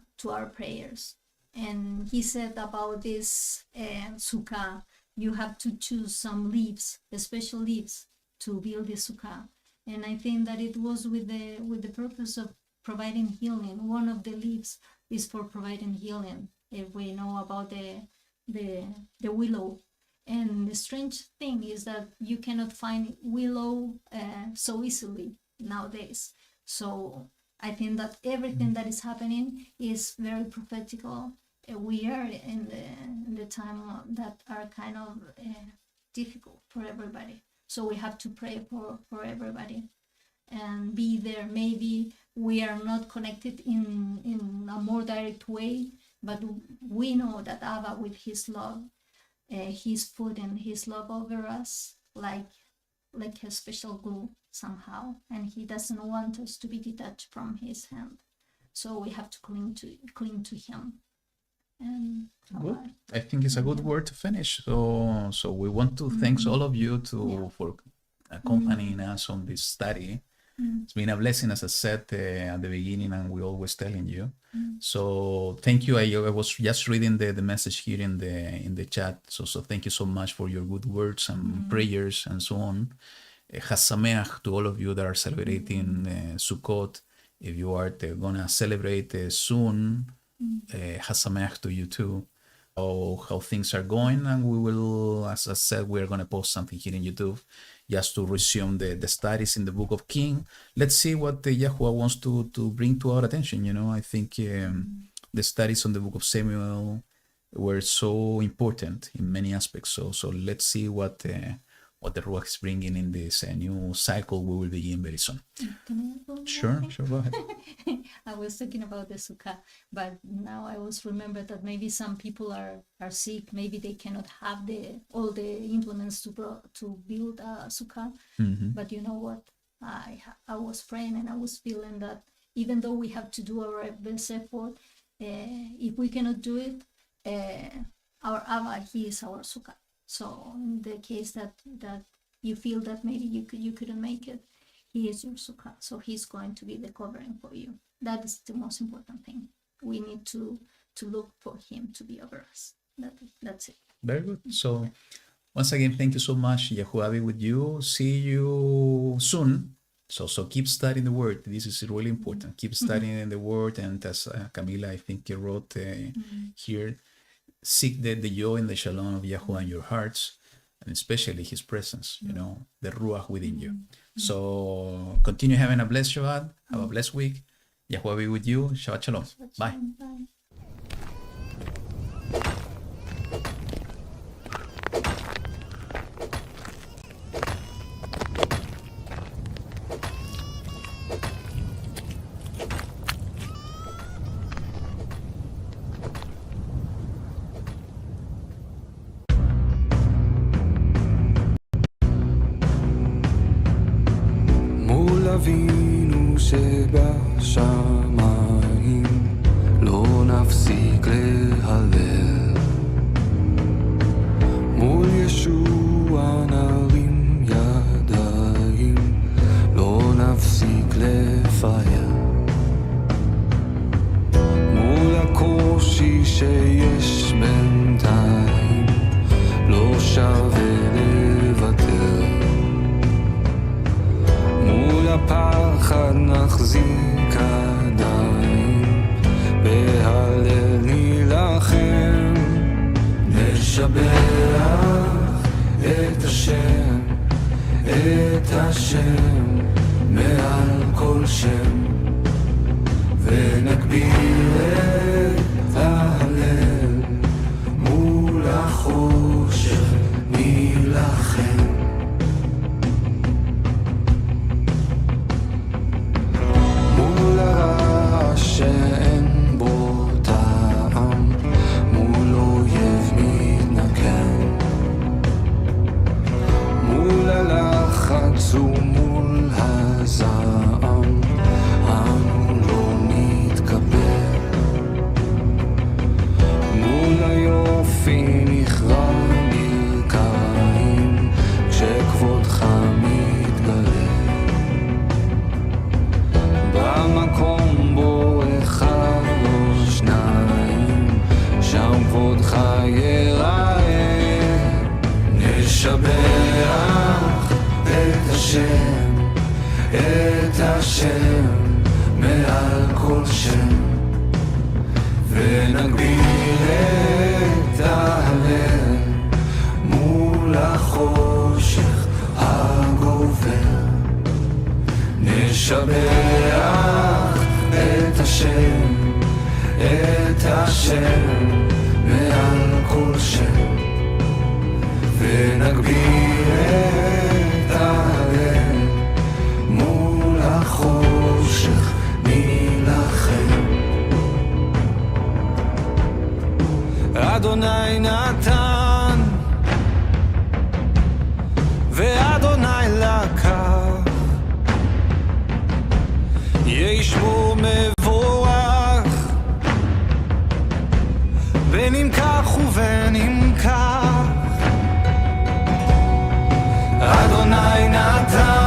prayers. And he said about this sukkah, you have to choose some leaves, special leaves, to build the sukkah. And I think that it was with the purpose of providing healing. One of the leaves is for providing healing. If we know about the willow. And the strange thing is that you cannot find willow so easily nowadays. So I think that everything that is happening is very prophetical. We are in the time that are kind of difficult for everybody. So we have to pray for everybody and be there. Maybe we are not connected in a more direct way, but we know that Abba, with his love, he's putting his love over us like a special glue somehow, and he doesn't want us to be detached from his hand. So we have to cling to him. And good. I think it's a good word to finish. So we want to thank all of you for accompanying us on this study It's been a blessing, as I said at the beginning, and we always telling you. So thank you. I was just reading the message here in the chat. So thank you so much for your good words and prayers and so on. Chasameach to all of you that are celebrating Sukkot. If you are gonna celebrate soon, Chasameach to you too. How things are going, and we will, as I said, we're gonna post something here in YouTube just to resume the studies in the book of King. Let's see what the YaHuWaH wants to bring to our attention. You know, I think the studies on the book of Samuel were so important in many aspects. So let's see what the Ruach is bringing in this new cycle we will begin very soon. Can I go? Sure, go ahead. I was talking about the sukkah, but now I was remembered that maybe some people are sick. Maybe they cannot have all the implements to build a sukkah. But you know what? I was praying and I was feeling that even though we have to do our best effort, if we cannot do it, our Abba, he is our sukkah. So in the case that you feel that maybe you couldn't make it, he is your sukkah. So he's going to be the covering for you. That is the most important thing. We need to look for him to be over us. That's it. Very good. So once again, thank you so much. YaHuWaH be with you. See you soon. So keep studying the word. This is really important. Keep studying the word. And as Camila, I think you wrote here, seek the joy and the shalom of YaHuWaH in your hearts, and especially his presence, you know, the Ruach within you. So continue having a blessed Shabbat. Have a blessed week. YaHuWaH be with you. Shabbat Shalom. Bye. Bye. מול אבינו שבשמיים לא נפסיק להלל, מול ישוע נרים ידיים, לא נפסיק לפעל, מול הקושי שיש בינתיים לא שווה לוותר, מול הפחד נחזיק עדיין, בהלל נילחם, נשבח את השם, את השם מעל כל שם, ונגביר את ההלל, מול החושך נילחם. מול הרעש שאין בו טעם, מול אויב מתנקם, מול הלחץ ומול הזעם, אנו לא נתקבל, מול היופי נכרע ברכיים, כשכבודך מתגלה, במקום בו אחד או שניים, שם כבודך ייראה, נשבח את השם, את השם מעל כל שם, ונגביר את ההלל, מול החושך הגובר, נשבח את השם, את השם מעל כל שם, ונגביר את ההלל, מול החושך נילחם. אדוני נתן ואדוני לקח, ישמור מבורך, בין אם כך ובין אם כך, אדוני נתן